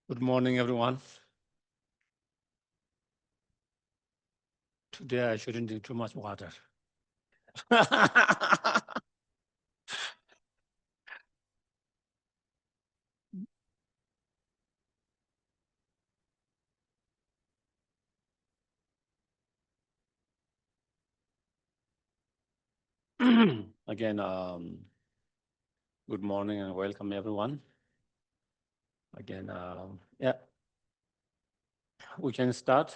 Good morning, everyone. Today I shouldn't drink too much water. Again, good morning and welcome, everyone. Again, yeah, we can start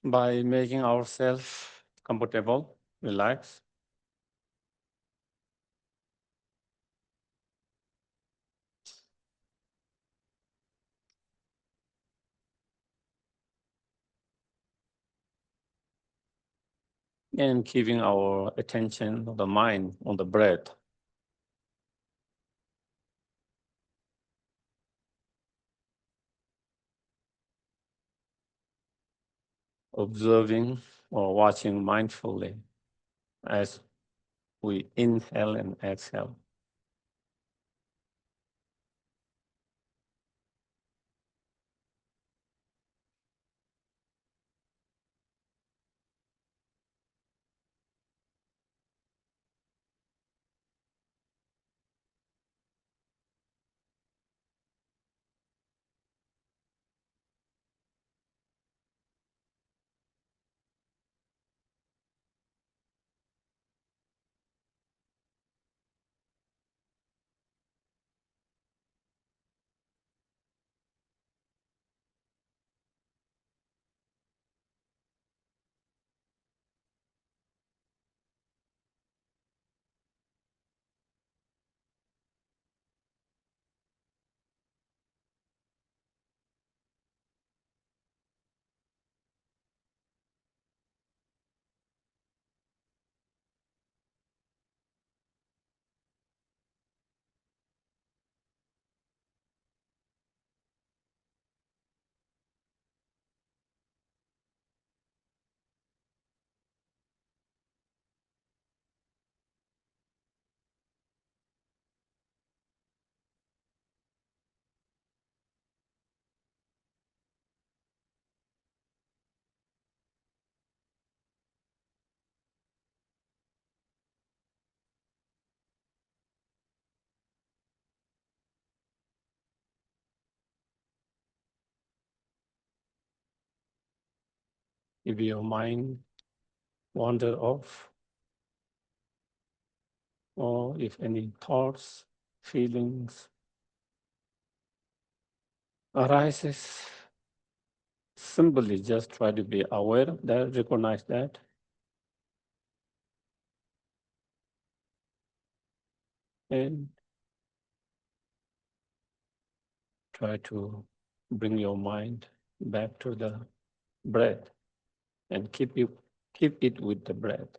by making ourselves comfortable, relax. And keeping our attention, the mind on the breath. Observing or watching mindfully as we inhale and exhale. If your mind wander off, or if any thoughts, feelings arises, simply just try to be aware of that, recognize that, and try to bring your mind back to the breath and keep it with the breath.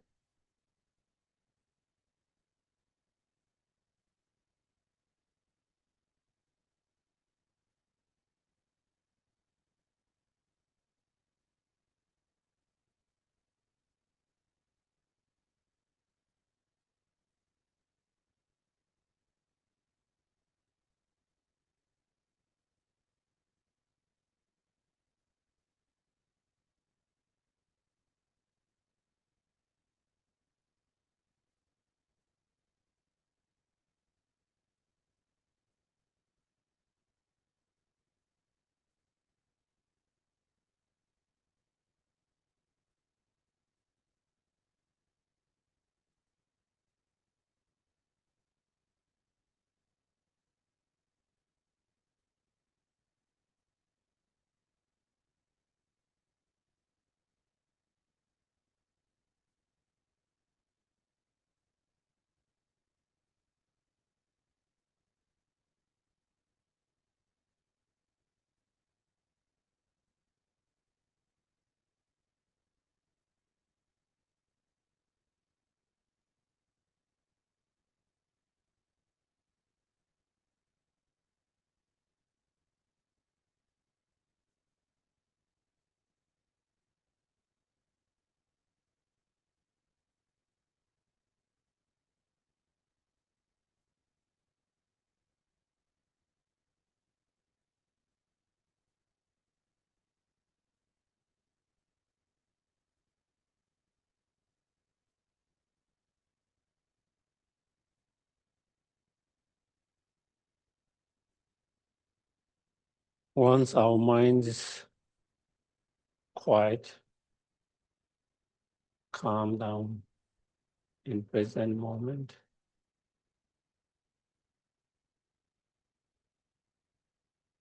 Once our mind is quiet, calm down in present moment,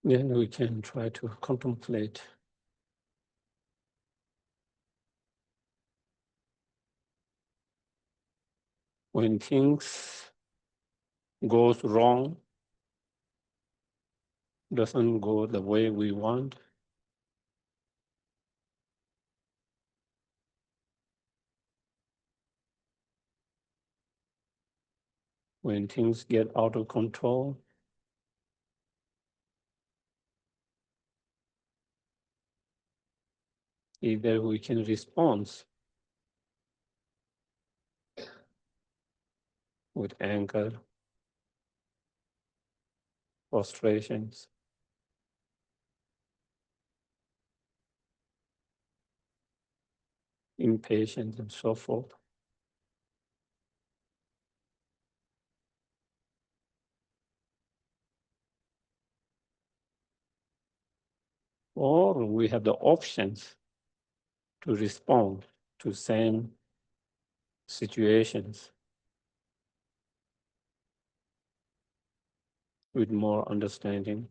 then we can try to contemplate when things goes wrong, doesn't go the way we want. When things get out of control, either we can respond with anger, frustrations, impatience, and so forth. Or we have the options to respond to same situations with more understanding,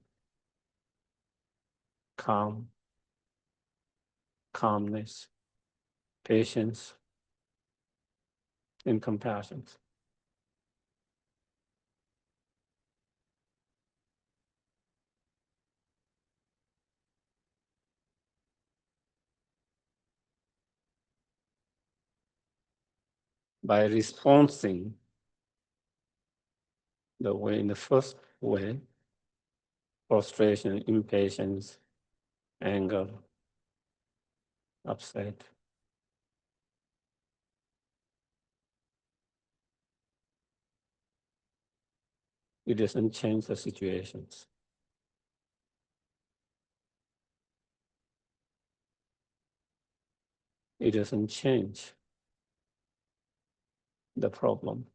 calmness, patience, and compassion. By responding in the first way, frustration, impatience, anger, upset, it doesn't change the situations. It doesn't change the problem.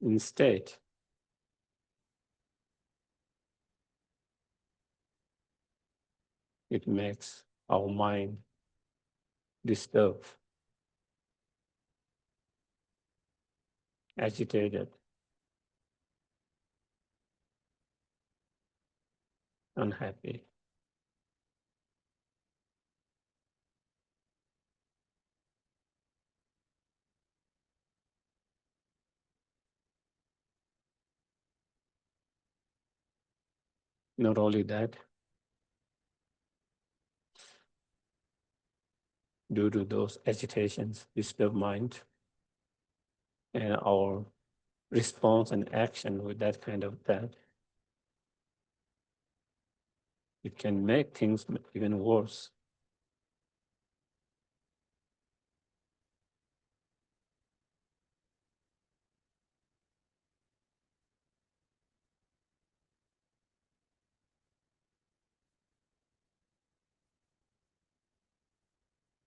Instead, it makes our mind disturbed, agitated, unhappy. Not only that, due to those agitations, disturbed mind, and our response and action with that kind of that, it can make things even worse.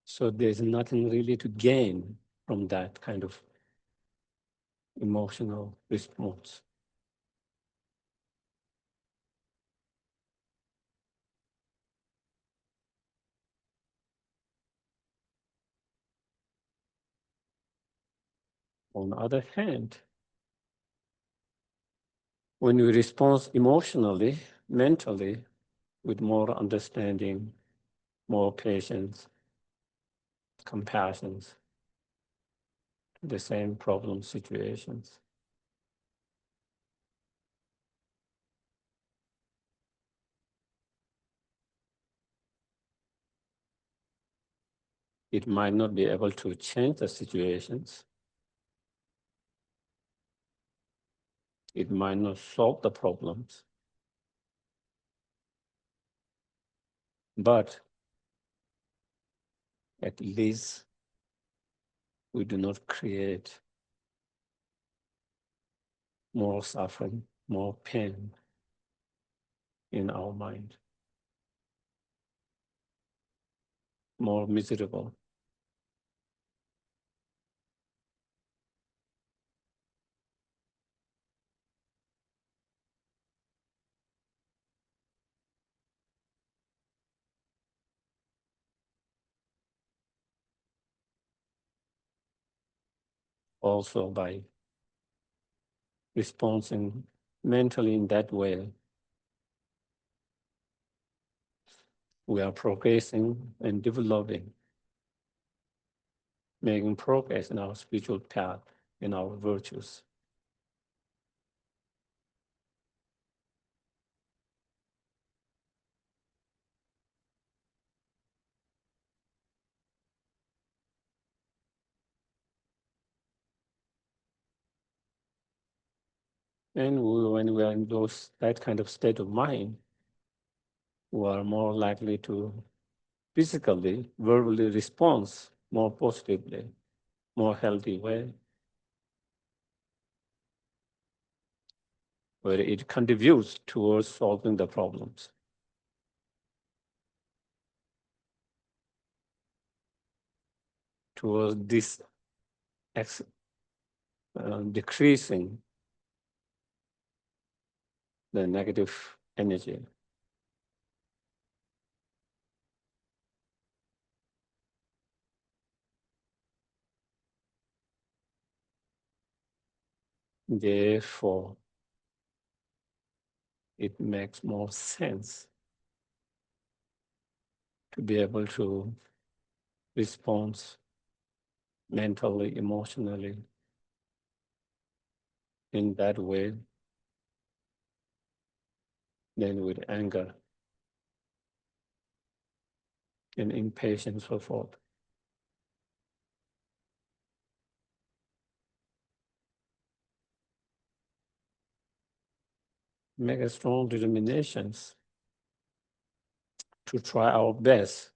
So there's nothing really to gain from that kind of emotional response. On the other hand, when we respond emotionally, mentally, with more understanding, more patience, compassion, to the same problem situations, it might not be able to change the situations. It might not solve the problems, but at least we do not create more suffering, more pain in our mind, more miserable. also by responding mentally in that way, we are progressing and developing, making progress in our spiritual path, in our virtues. And when we are in that kind of state of mind, we are more likely to physically, verbally respond more positively, more healthy way, where it contributes towards solving the problems, towards this decreasing the negative energy. Therefore, it makes more sense to be able to respond mentally, emotionally in that way than with anger and impatience, so forth. Make a strong determinations to try our best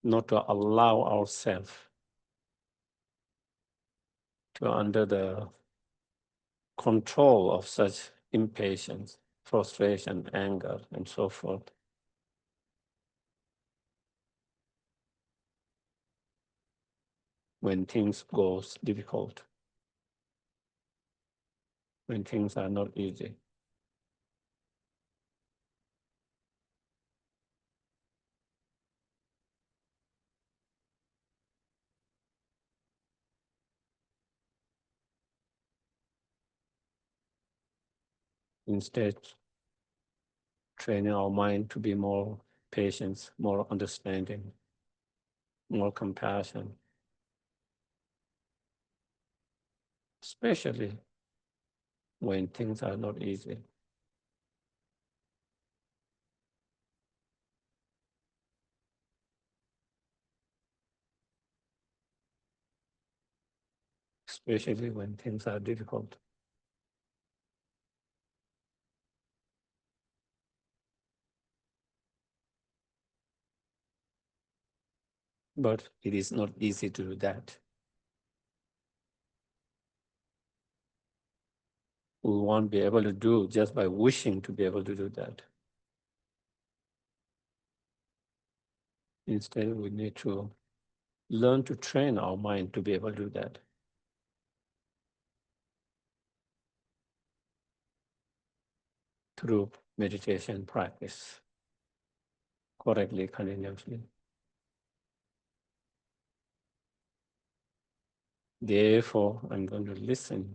not to allow ourselves to under the control of such impatience, frustration, anger, and so forth. When things goes difficult, when things are not easy. Instead, training our mind to be more patient, more understanding, more compassion, especially when things are not easy. Especially when things are difficult. But it is not easy to do that. We won't be able to do just by wishing to be able to do that. Instead, we need to learn to train our mind to be able to do that. Through meditation practice, correctly, continuously. Therefore, I'm going to listen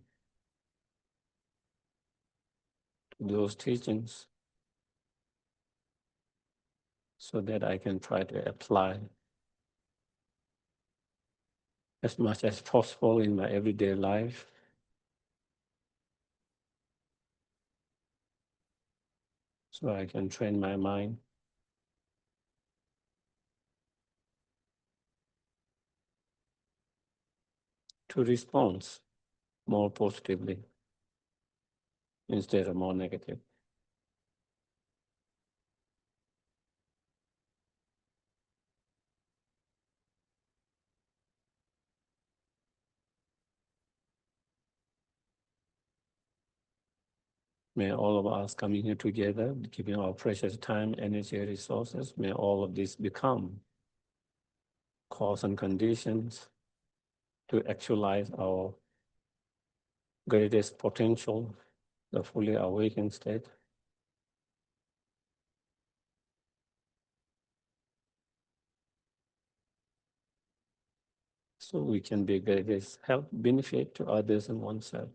to those teachings so that I can try to apply as much as possible in my everyday life. So I can train my mind to respond more positively instead of more negative. May all of us coming here together, giving our precious time, energy, resources, may all of this become cause and conditions to actualize our greatest potential, the fully awakened state. so we can be greatest help, benefit to others and oneself.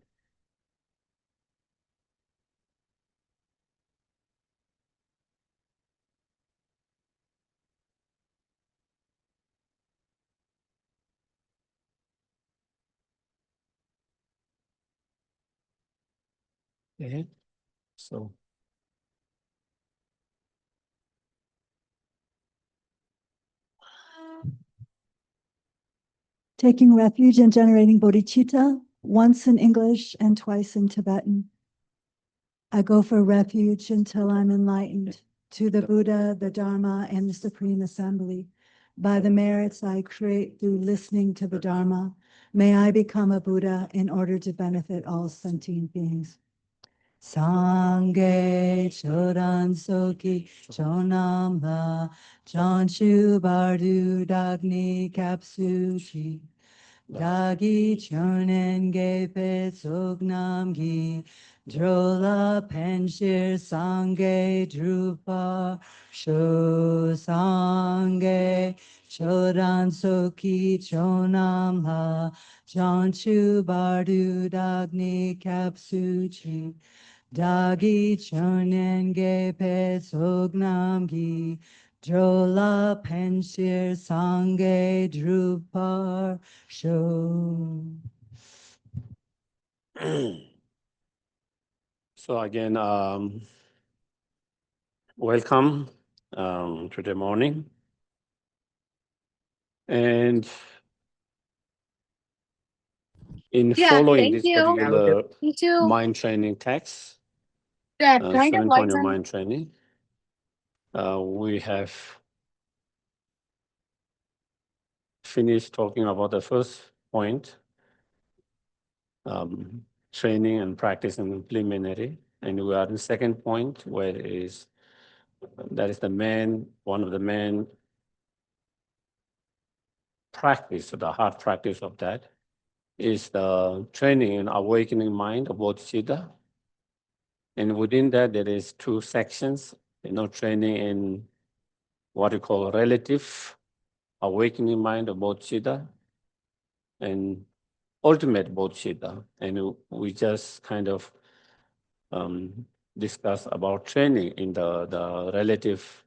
Okay, so Taking refuge in generating bodhicitta, once in English and twice in Tibetan. I go for refuge until I'm enlightened to the Buddha, the Dharma, and the Supreme Assembly. By the merits I create through listening to the Dharma, may I become a Buddha in order to benefit all sentient beings. Sangye chodan soki chonamba chanchu bardu dagni kapsuchi dagi chonen gepe sognamgi drola penshir sangye drupa sho sangye chodan soki chonamba chanchu bardu dagni kapsuchi Dagi chonen gepe sognamgi drola penshir sange drupar sho. so again, welcome today morning. And in following this particular mind training text, 720 mind training, we have finished talking about the first point, training and practice and preliminary. And we are in the second point, where that is one of the main practice, the hard practice of that, is the training and awakening mind of bodhicitta. And within that, there is two sections, training in what we call relative awakening mind of bodhicitta and ultimate bodhicitta. And we just kind of discuss about training in the relative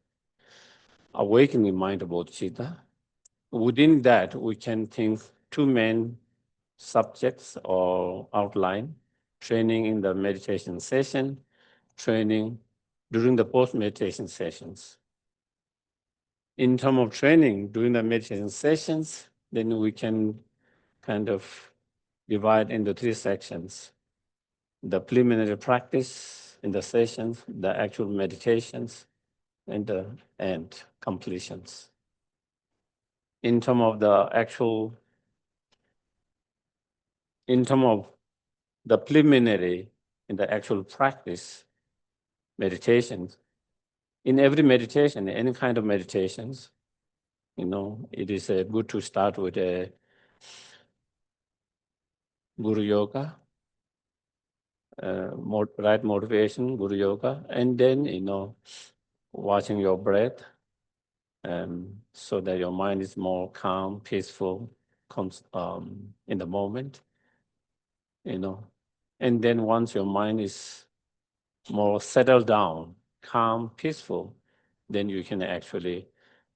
awakening mind of bodhicitta. Within that, we can think two main subjects or outline: training in the meditation session, training during the post-meditation sessions. In terms of training during the meditation sessions, then we can kind of divide into three sections: the preliminary practice in the sessions, the actual meditations, and the end completions. In terms of the preliminary in the actual practice meditations, in every meditation, any kind of meditations, it is good to start with a Guru Yoga, right motivation, Guru Yoga, and then, watching your breath, so that your mind is more calm, peaceful, in the moment, And then once your mind is more settled down, calm, peaceful, then you can actually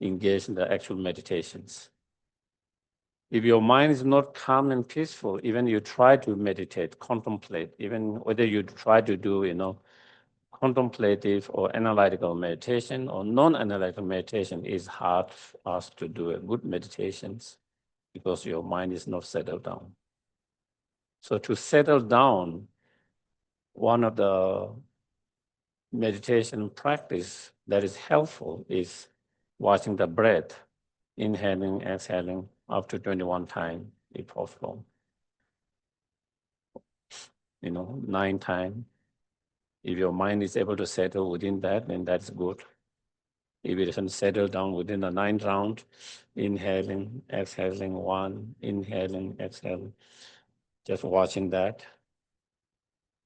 engage in the actual meditations. If your mind is not calm and peaceful, even you try to meditate, contemplate, even whether you try to do, contemplative or analytical meditation or non-analytical meditation, is hard for us to do a good meditations because your mind is not settled down. So to settle down, one of the meditation practice that is helpful is watching the breath, inhaling, exhaling up to 21 times if possible. 9 times. If your mind is able to settle within that, then that's good. If it doesn't settle down within the 9th round, inhaling, exhaling 1, inhaling, exhaling, just watching that.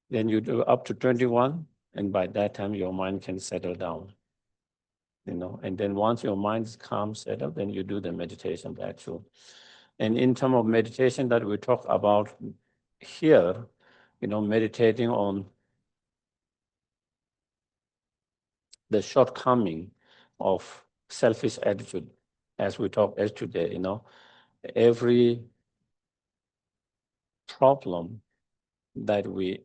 Then you do up to 21, and by that time your mind can settle down. And then once your mind is calm, settled, then you do the meditation, the actual And in terms of meditation that we talk about here, meditating on the shortcoming of selfish attitude, as we talk as today, every problem that we,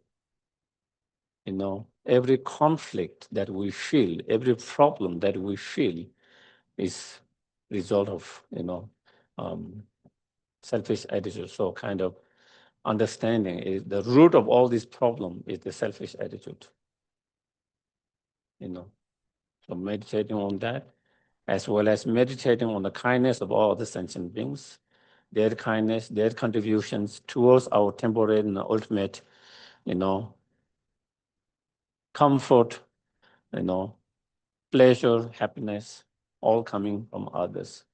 every conflict that we feel, every problem that we feel is result of, um, selfish attitude. So kind of understanding is the root of all this problem is the selfish attitude, So meditating on that, as well as meditating on the kindness of all the sentient beings, their kindness, their contributions towards our temporary and ultimate, comfort, pleasure, happiness, all coming from others.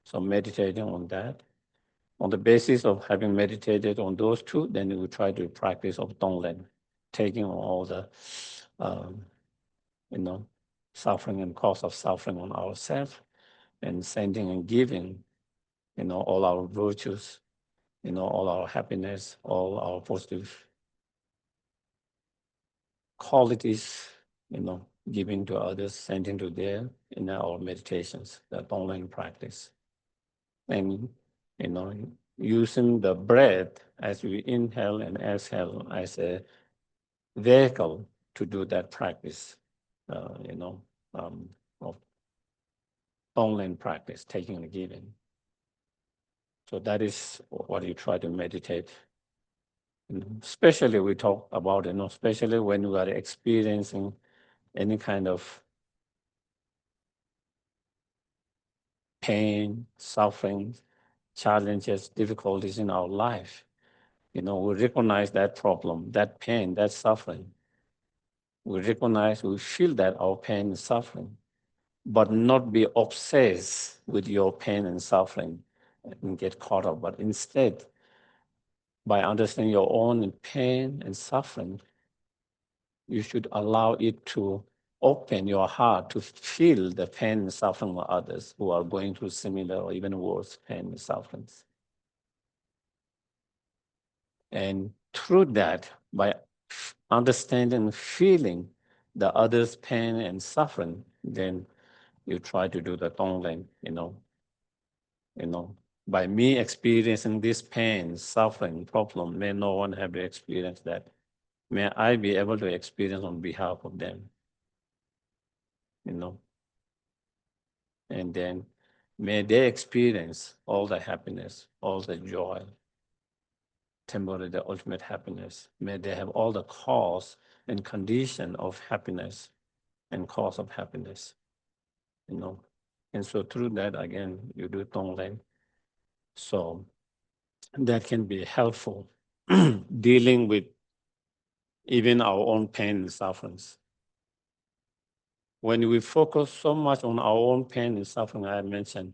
So meditating on that. On the basis of having meditated on those two, then we try to practice of Tonglen, taking on all the, um, suffering and cause of suffering on ourselves, and sending and giving, all our virtues, all our happiness, all our positive qualities, giving to others, sending to them in our meditations, the Tonglen practice. And, using the breath as we inhale and exhale as a vehicle to do that practice, of Tonglen practice, taking and giving. So that is what you try to meditate. Especially we talk about, especially when we are experiencing any kind of pain, suffering, challenges, difficulties in our life. We recognize that problem, that pain, that suffering. We recognize, we feel that our pain and suffering, but not be obsessed with your pain and suffering and get caught up, but instead, by understanding your own pain and suffering, you should allow it to open your heart to feel the pain and suffering of others who are going through similar or even worse pain and sufferings. And through that, by understanding and feeling the other's pain and suffering, then you try to do the Tonglen, by me experiencing this pain, suffering, problem, may no one have to experience that. May I be able to experience on behalf of them, and then may they experience all the happiness, all the joy, temporary, the ultimate happiness. May they have all the cause and condition of happiness and cause of happiness, And so through that, again, you do Tonglen. So that can be helpful dealing with even our own pain and sufferings. When we focus so much on our own pain and suffering, I mentioned,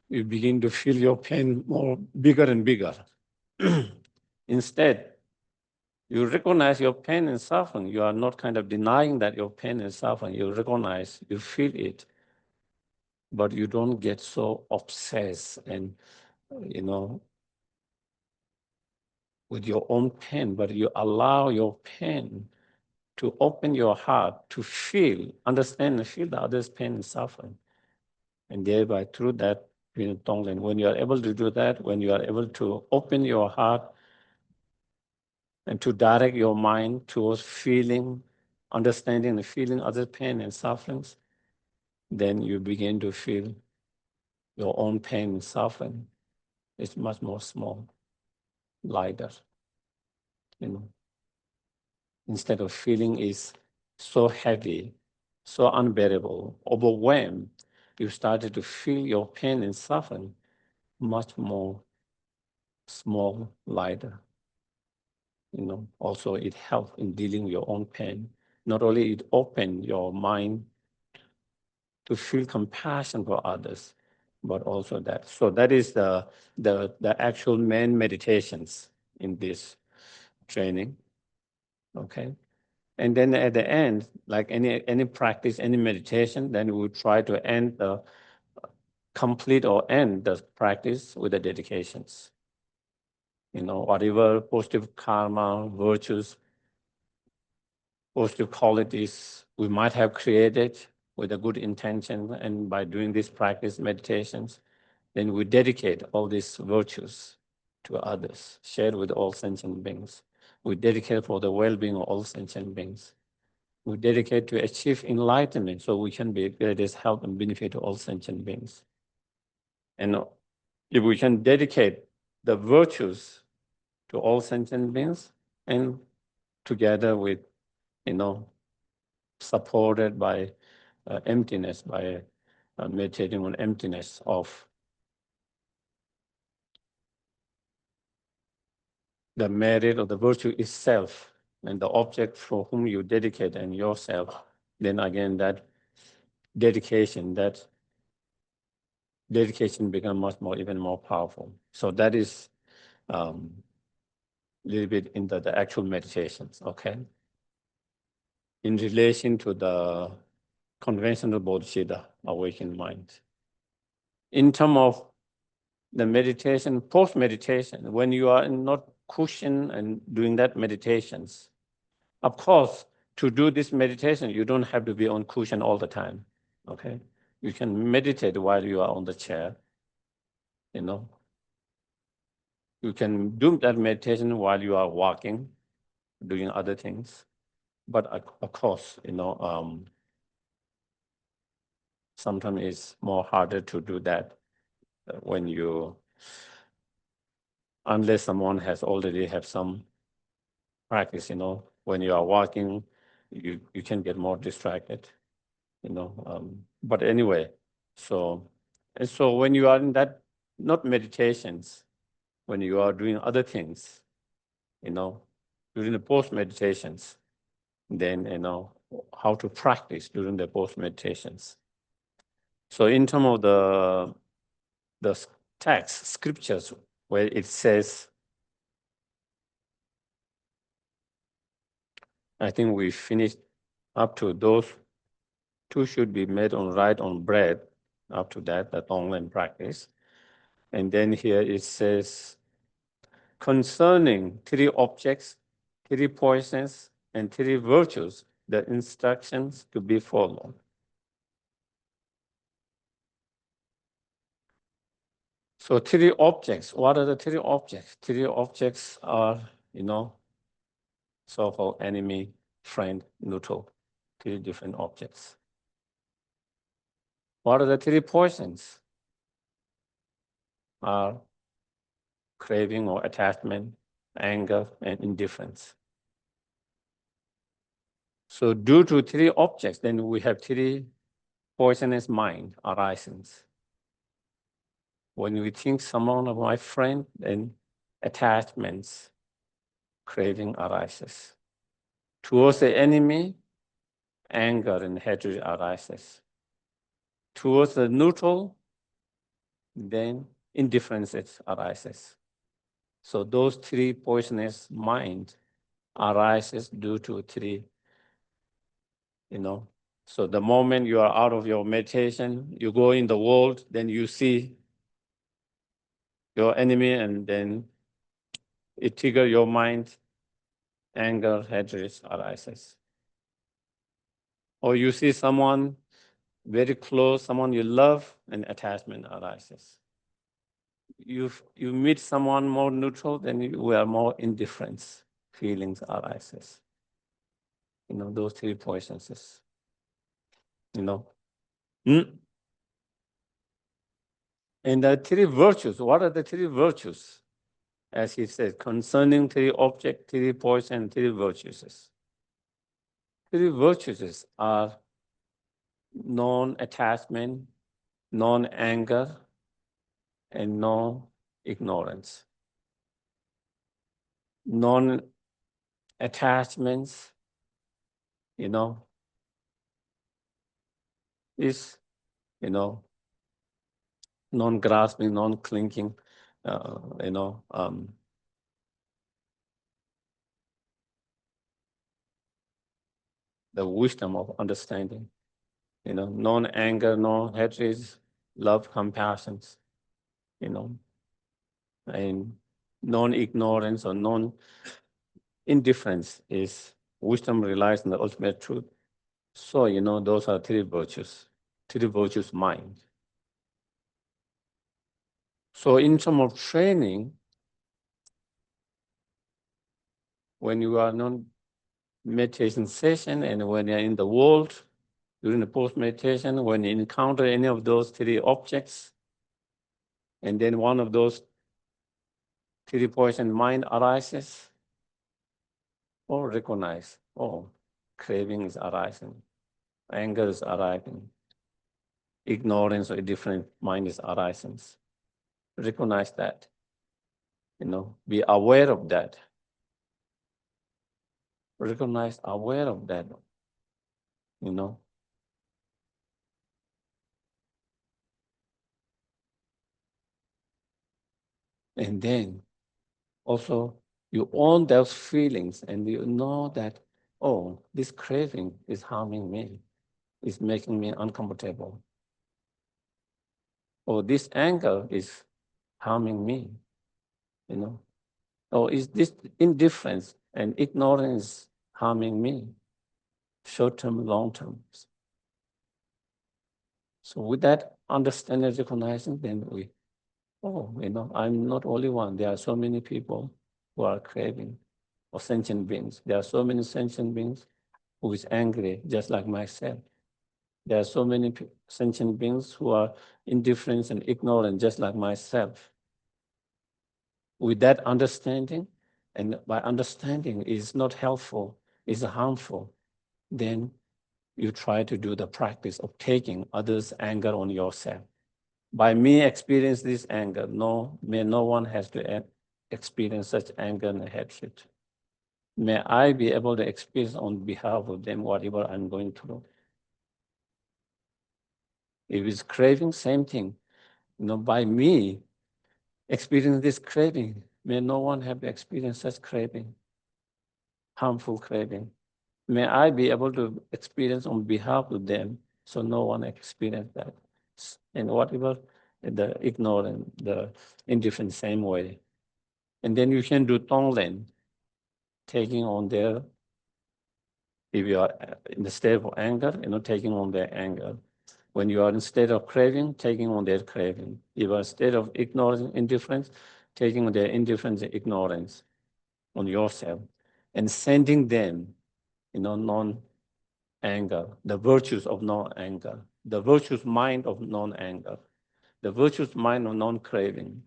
you begin to feel your pain more bigger and bigger. Instead, you recognize your pain and suffering. You are not kind of denying that your pain and suffering. You recognize, you feel it, but you don't get so obsessed and, with your own pain, but you allow your pain to open your heart to feel, understand and feel the other's pain and suffering. And thereby through that, Tonglen, when you are able to do that, when you are able to open your heart and to direct your mind towards feeling, understanding and feeling other pain and sufferings, then you begin to feel your own pain and suffering. It's much more small, lighter, Instead of feeling is so heavy, so unbearable, overwhelmed, you started to feel your pain and suffering much more small, lighter. Also it helps in dealing with your own pain. Not only it opened your mind to feel compassion for others, but also that. So that is the actual main meditations in this training. Okay. And then at the end, like any practice, any meditation, then we try to end complete or end the practice with the dedications. Whatever positive karma, virtues, positive qualities we might have created with a good intention, and by doing this practice, meditations, then we dedicate all these virtues to others, shared with all sentient beings. We dedicate for the well-being of all sentient beings. We dedicate to achieve enlightenment so we can be greatest help and benefit to all sentient beings. And if we can dedicate the virtues to all sentient beings, and together with, supported by emptiness, by meditating on emptiness of the merit of the virtue itself and the object for whom you dedicate and yourself, then again that dedication becomes much more, even more powerful. So that is a little bit into the actual meditations, okay? In relation to the conventional bodhicitta, awakened mind. In terms of the meditation, post-meditation, when you are not cushion and doing that meditations, of course, to do this meditation, you don't have to be on cushion all the time, okay? You can meditate while you are on the chair, You can do that meditation while you are walking, doing other things. But of course, sometimes it's more harder to do that when unless someone has already have some practice, when you are walking, you can get more distracted, but anyway, so when you are in that, not meditations, when you are doing other things, during the post meditations, then how to practice during the post meditations. So in terms of the text scriptures where it says, I think we finished up to those two should be made on right on bread, up to that online practice. And then here it says, concerning three objects, three poisons, and three virtues, the instructions to be followed. So three objects, what are the three objects? Three objects are, so-called enemy, friend, neutral, three different objects. What are the three poisons? Are craving or attachment, anger, and indifference. So due to three objects, then we have three poisonous mind arising. When we think someone of my friend, then attachments, craving arises. Towards the enemy, anger and hatred arises. Towards the neutral, then indifference arises. So those three poisonous mind arises due to three, So the moment you are out of your meditation, you go in the world, then you see your enemy, and then it triggers your mind, anger, hatred arises. Or you see someone very close, someone you love, and attachment arises. You meet someone more neutral, then you are more indifference, feelings arises. Those three poisons. And the three virtues, what are the three virtues? As he said, concerning three objects, three poison, three virtues. Three virtues are non-attachment, non-anger, and non-ignorance. Non-attachments, is, non-grasping, non-clinging, the wisdom of understanding, non-anger, no hatred, love, compassion, and non-ignorance or non-indifference is wisdom relies on the ultimate truth. So, those are three virtues mind. So in terms of training, when you are non meditation session and when you're in the world, during the post-meditation, when you encounter any of those three objects, and then one of those three points in mind arises, or recognize, craving is arising, anger is arising, ignorance or different mind is arising. Recognize that, be aware of that. Recognize, aware of that, And then also you own those feelings and you know that, this craving is harming me, is making me uncomfortable. Or this anger is harming me, Or is this indifference and ignorance harming me, short-term, long-term? So with that understanding, recognizing, then I'm not only one. There are so many people who are craving, or sentient beings. There are so many sentient beings who is angry, just like myself. There are so many sentient beings who are indifferent and ignorant, just like myself. With that understanding, and by understanding is not helpful, is harmful, then you try to do the practice of taking others' anger on yourself. By me experience this anger, may no one has to experience such anger and hatred. May I be able to experience on behalf of them whatever I'm going through. If it's craving, same thing. By me experience this craving, may no one have to experience such craving, harmful craving. May I be able to experience on behalf of them, so no one experience that. And whatever, the ignorant, the indifferent, same way. And then you can do tonglen, taking on their, if you are in the state of anger, taking on their anger. When you are in state of craving, taking on their craving. If you are in state of ignorance, indifference, taking on their indifference and ignorance on yourself. And sending them, non-anger, the virtues of non-anger, the virtuous mind of non-anger, the virtuous mind of non-craving,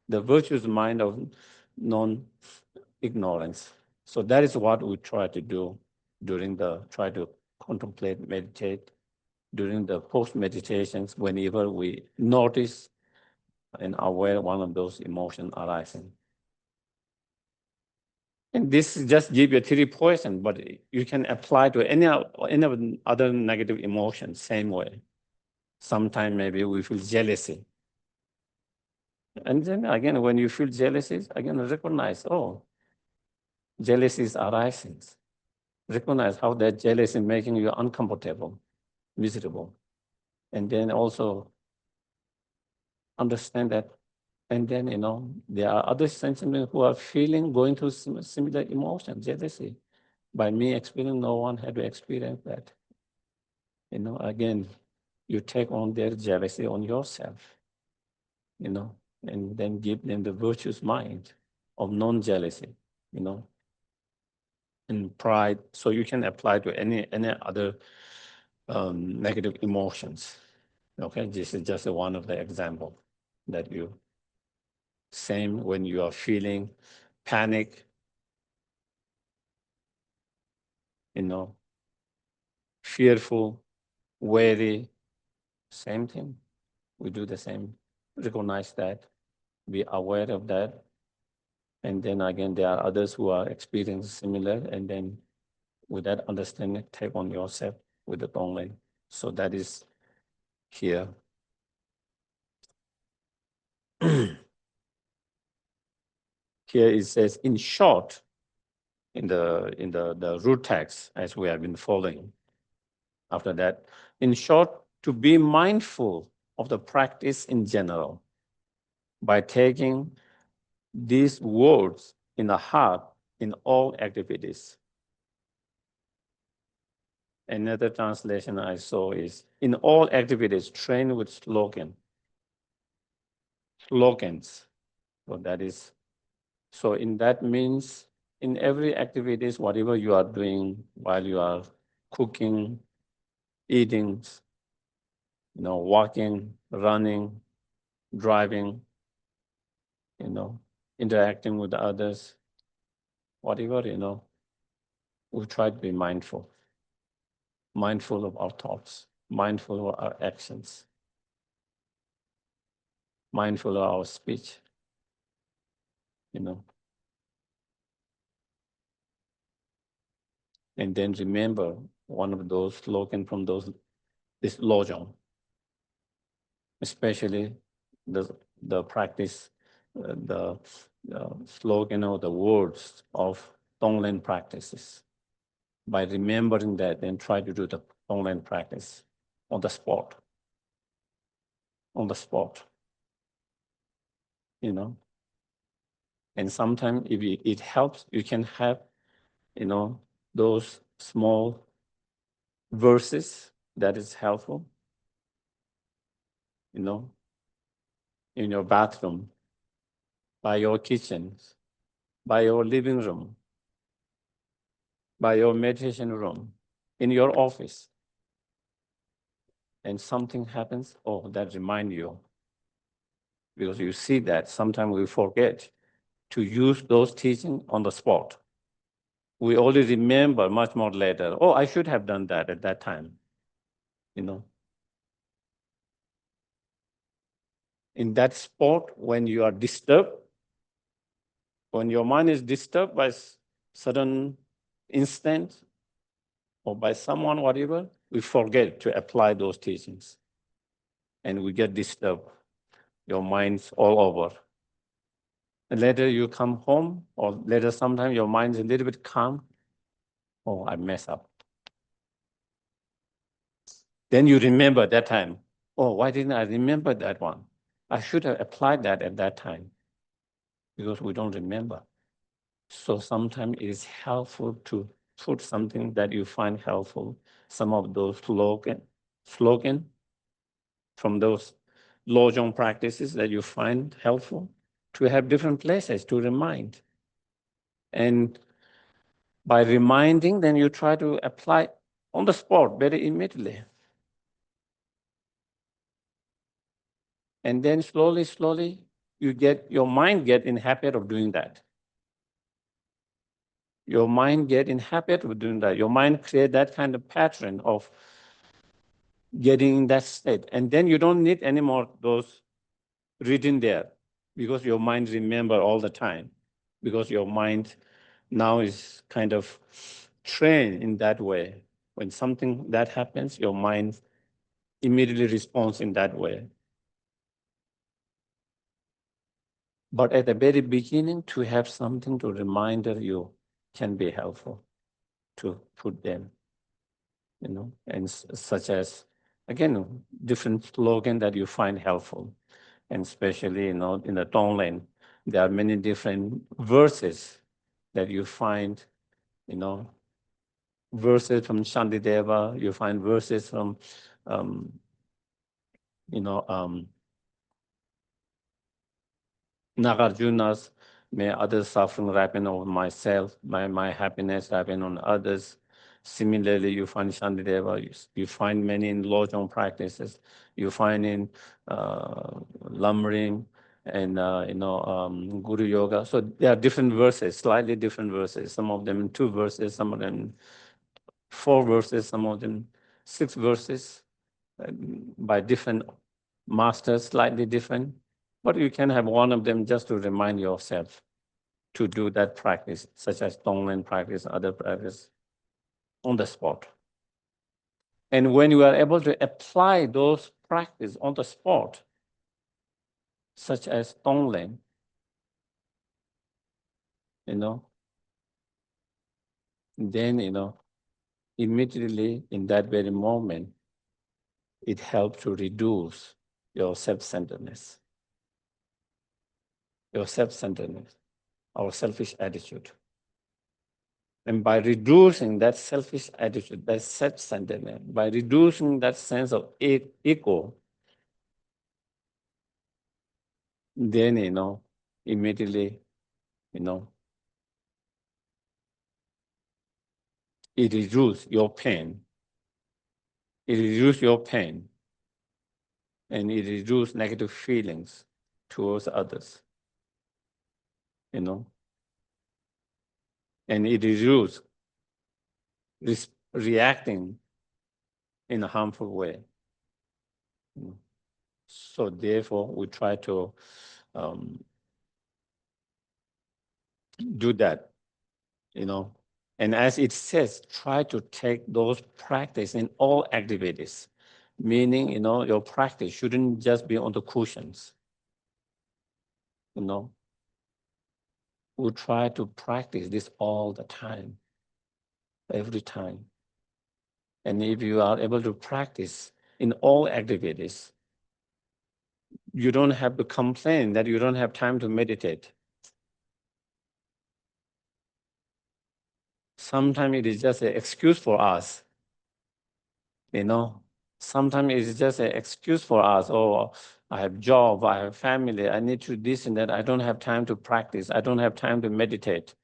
the virtuous mind of non-ignorance. So that is what we try to do try to contemplate, meditate, during the post-meditations, whenever we notice and aware one of those emotions arising. And this just give you a 3 poison, but you can apply to any other negative emotion, same way. Sometimes maybe we feel jealousy. And then again, when you feel jealousy, again recognize, jealousy is arising. Recognize how that jealousy is making you uncomfortable, miserable. And then also understand that. And then, there are other sentiments who are going through similar emotions, jealousy. By me experiencing, no one had to experience that. Again, you take on their jealousy on yourself, and then give them the virtuous mind of non-jealousy, and pride. So you can apply to any other negative emotions. Okay, this is just one of the examples that you. Same when you are feeling panic, fearful, wary, same thing. We do the same. Recognize that, be aware of that. And then again, there are others who are experiencing similar, and then with that understanding, take on yourself with the tonglen. So that is here. Here it says, in short, in the root text, as we have been following. After that, in short, to be mindful of the practice in general by taking these words in the heart in all activities. Another translation I saw is, in all activities, train with slogans. So in that means in every activities, whatever you are doing while you are cooking, eating, walking, running, driving, interacting with others, whatever, we try to be mindful of our thoughts, mindful of our actions, mindful of our speech, And then remember one of those slogans from this Lojong, especially the practice, the slogan or the words of Tonglen practices. By remembering that, then try to do the Tonglen practice on the spot. And sometimes if it helps, you can have, those small verses that is helpful, in your bathroom, by your kitchen, by your living room, by your meditation room, in your office. And something happens, that remind you. Because you see that sometimes we forget to use those teachings on the spot. We only remember much more later. I should have done that at that time. In that spot, when you are disturbed, when your mind is disturbed by sudden instant or by someone, whatever, we forget to apply those teachings. And we get disturbed. Your mind's all over. And later you come home, or later sometimes your mind's a little bit calm. I mess up. Then you remember that time. Why didn't I remember that one? I should have applied that at that time. Because we don't remember. So sometimes it is helpful to put something that you find helpful, some of those slogan from those Lojong practices that you find helpful, to have different places to remind. And by reminding, then you try to apply on the spot very immediately. And then slowly, your mind get in habit of doing that. Your mind get in habit of doing that. Your mind create that kind of pattern of getting in that state. And then you don't need any more those written there, because your mind remember all the time, because your mind now is kind of trained in that way. When something that happens, your mind immediately responds in that way. But at the very beginning, to have something to remind you can be helpful to put them, and such as, again, different slogan that you find helpful. And especially, in the Tonglen, there are many different verses that you find, verses from Shantideva, you find verses from, Nagarjuna's, may other suffering happen on myself, my happiness happen on others. Similarly, you find Shantideva, you find many in Lojong practices, you find in Lamrim and Guru Yoga. So there are different verses, slightly different verses. Some of them 2 verses, some of them 4 verses, some of them 6 verses, by different masters, slightly different. But you can have one of them just to remind yourself to do that practice, such as Tonglen practice, other practice, on the spot. And when you are able to apply those practice on the spot, such as Tonglen, then, immediately in that very moment, it helps to reduce your self-centeredness, our selfish attitude. And by reducing that selfish attitude, that self-centeredness, by reducing that sense of ego, then, immediately, it reduces your pain. It reduces your pain, and it reduces negative feelings towards others, and it reduces reacting in a harmful way. So therefore, we try to do that, And as it says, try to take those practice in all activities, meaning, your practice shouldn't just be on the cushions, We try to practice this all the time, every time. And if you are able to practice in all activities, you don't have to complain that you don't have time to meditate. Sometimes it is just an excuse for us, Sometimes it's just an excuse for us. Oh, I have job, I have family, I need to this and that. I don't have time to practice. I don't have time to meditate.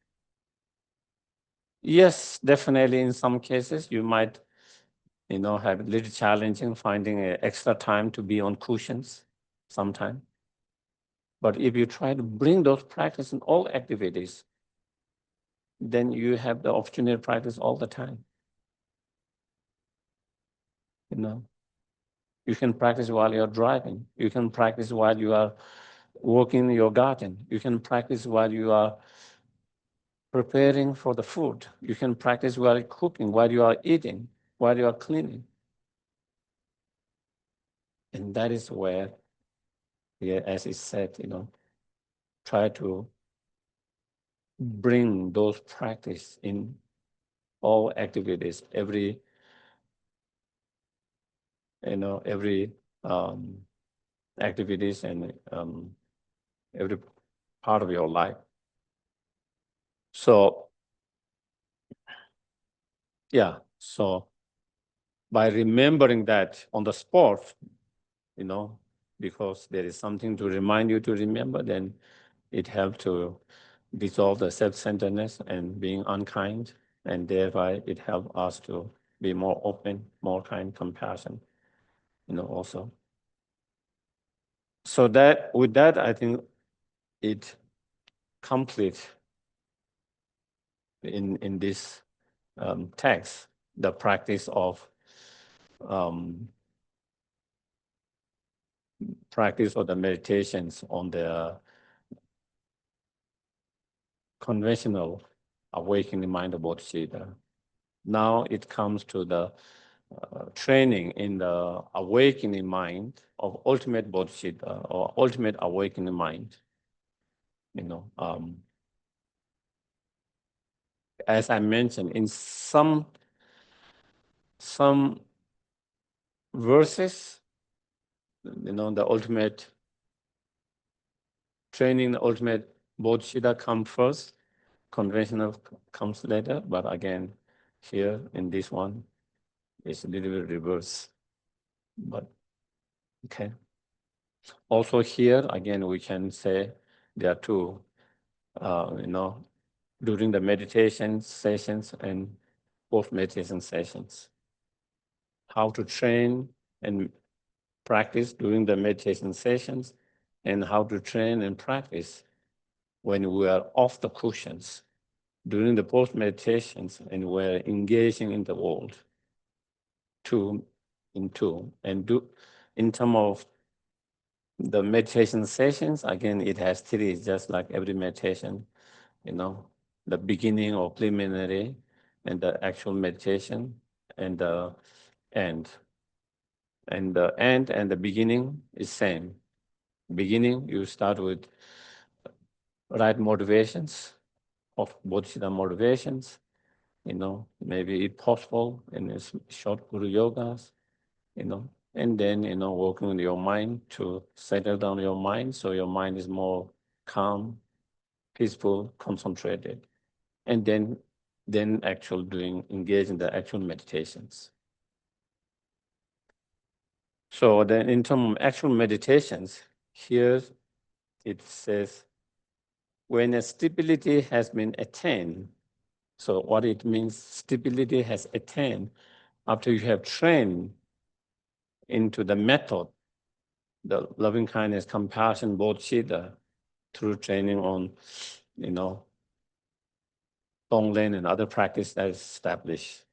Yes, definitely in some cases you might, have a little challenging finding extra time to be on cushions sometime. But if you try to bring those practice in all activities, then you have the opportunity to practice all the time. You can practice while you're driving. You can practice while you are working in your garden. You can practice while you are preparing for the food. You can practice while cooking, while you are eating, while you are cleaning. And that is where, as it said, try to bring those practice in all activities, every activities and every part of your life. So, so by remembering that on the spot, because there is something to remind you to remember, then it helps to dissolve the self-centeredness and being unkind, and thereby it helps us to be more open, more kind, compassion, also. So that with that, I think it completes in this text the practice of the meditations on the conventional awakening mind of Bodhisattva. Now it comes to the training in the awakening mind of ultimate Bodhisattva or ultimate awakening mind. As I mentioned, in some verses, the ultimate training, the ultimate Bodhisattva comes first, conventional comes later, but again, here in this one, it's a little bit reverse, but okay. Also here, again, we can say there are two, during the meditation sessions and post-meditation sessions. How to train and practice during the meditation sessions, and how to train and practice when we are off the cushions during the post-meditations and we're engaging in the world. In terms of the meditation sessions, again, it has three, just like every meditation, the beginning or preliminary, and the actual meditation, and the end. And the end and the beginning is same. Beginning, you start with right motivations, of Bodhisattva motivations, maybe it's possible in short Guru Yogas, And then, working with your mind to settle down your mind so your mind is more calm, peaceful, concentrated. And then engage in the actual meditations. So then in terms of actual meditations, here it says, when a stability has been attained, so what it means, stability has attained after you have trained into the method, the loving kindness, compassion, bodhicitta, through training on, Tonglen and other practice that is established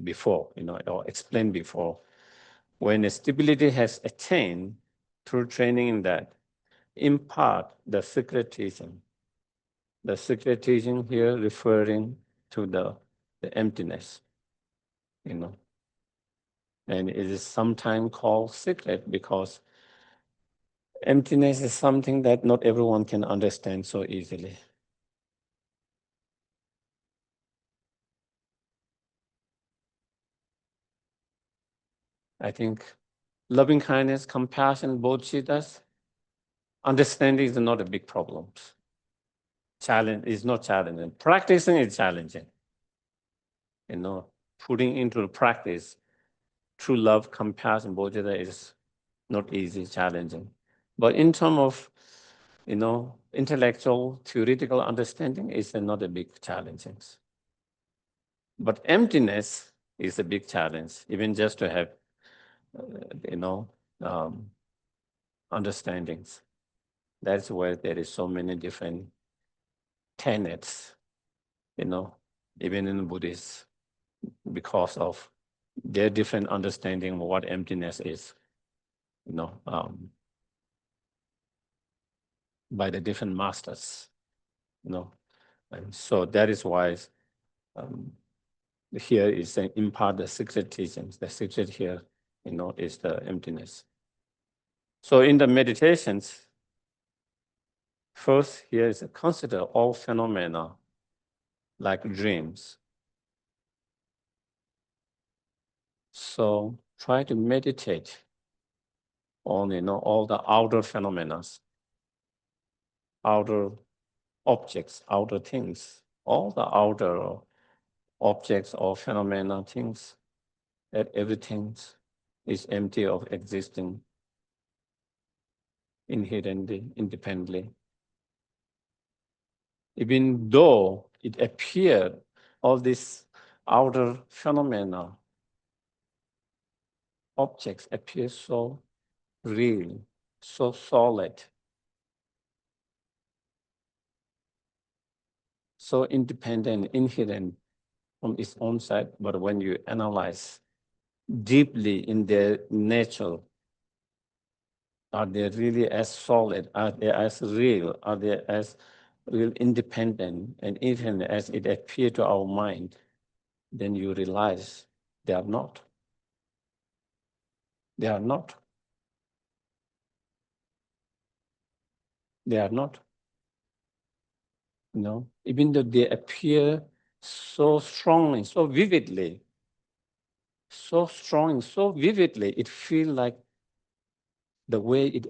before, or explained before. When a stability has attained through training in that, impart the secret teaching. The secret teaching here referring to the emptiness, And it is sometimes called secret because emptiness is something that not everyone can understand so easily. I think loving kindness, compassion, bodhisattvas, understanding is not a big problem. Challenge is not challenging. Practicing is challenging. Putting into practice true love, compassion, bodhicitta is not easy, challenging. But in terms of, intellectual, theoretical understanding is not a big challenge. But emptiness is a big challenge, even just to have, understandings. That's where there is so many different tenets, even in Buddhists, because of their different understanding of what emptiness is, by the different masters, And so that is why here is saying impart the secret teachings. The secret here, is the emptiness. So in the meditations, first here is consider all phenomena like dreams. So try to meditate on, all the outer phenomena, outer objects, outer things, all the outer objects or phenomena, things, that everything is empty of existing inherently, independently. Even though it appeared, all these outer phenomena, objects appear so real, so solid, so independent, inherent from its own side, but when you analyze deeply in their nature, are they really as solid? Are they as real? Are they as real independent and even as it appears to our mind? Then you realize they are not. They are not. They are not. Even though they appear so strongly, so vividly, it feels like the way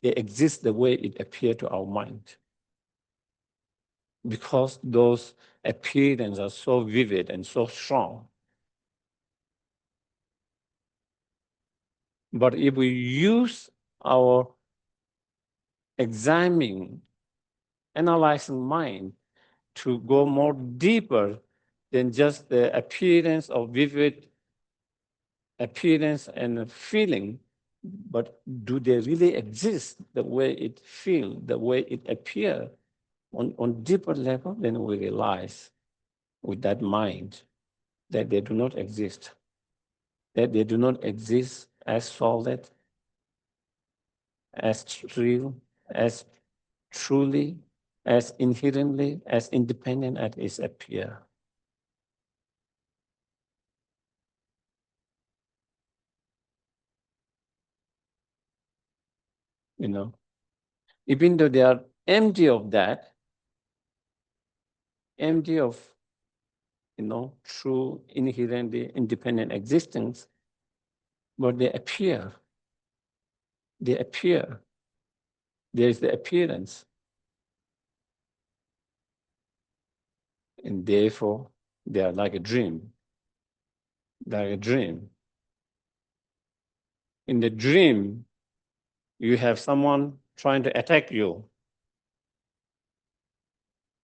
they exist, the way it appears to our mind. Because those appearances are so vivid and so strong. But if we use our examining, analyzing mind to go more deeper than just the appearance of vivid appearance and feeling, but do they really exist the way it feels, the way it appears on deeper level? Then we realize with that mind that they do not exist, that they do not exist as solid, as real, as truly, as inherently, as independent as it appears. Even though they are empty of that, empty of, true, inherently independent existence, but they appear. They appear. There is the appearance. And therefore, they are like a dream. Like a dream. In the dream, you have someone trying to attack you,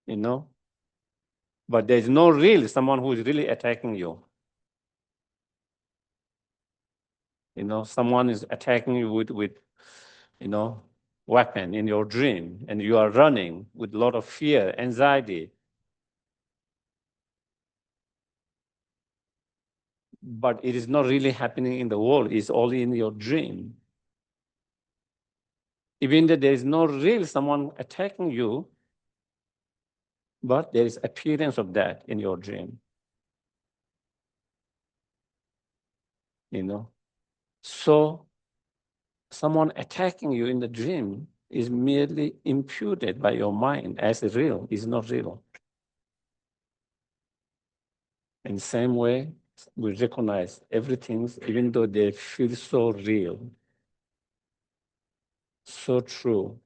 you know, but there's no real someone who is really attacking you. You know, someone is attacking you with you know, weapon in your dream, and you are running with a lot of fear, anxiety. But it is not really happening in the world, it's only in your dream. Even though there is no real someone attacking you, but there is appearance of that in your dream. You know, so someone attacking you in the dream is merely imputed by your mind as real. It's not real. In the same way, we recognize everything, even though they feel so real, so true,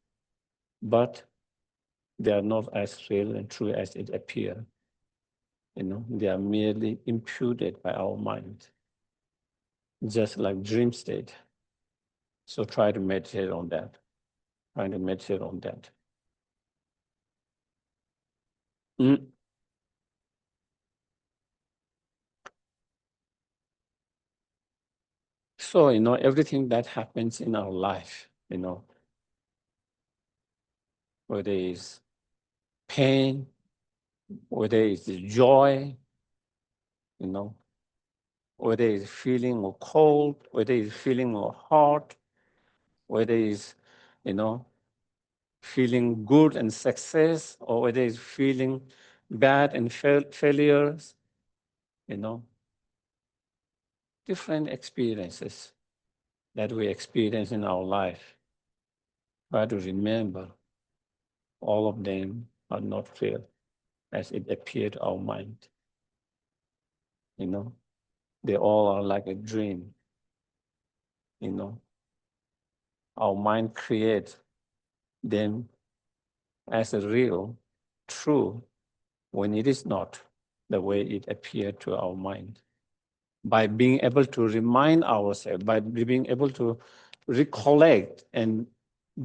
but they are not as real and true as it appears. You know, they are merely imputed by our mind, just like dream state. So try to meditate on that. Try to meditate on that. Mm. So, you know, everything that happens in our life, you know, whether it's pain, whether it's joy, you know, whether it's feeling of cold, whether it's feeling of hot, whether it's, you know, feeling good and success, or whether it's feeling bad and failures, you know, different experiences that we experience in our life. Try to remember all of them are not real as it appeared to our mind. You know, they all are like a dream. You know, our mind creates them as a real, true, when it is not the way it appeared to our mind. By being able to remind ourselves, by being able to recollect and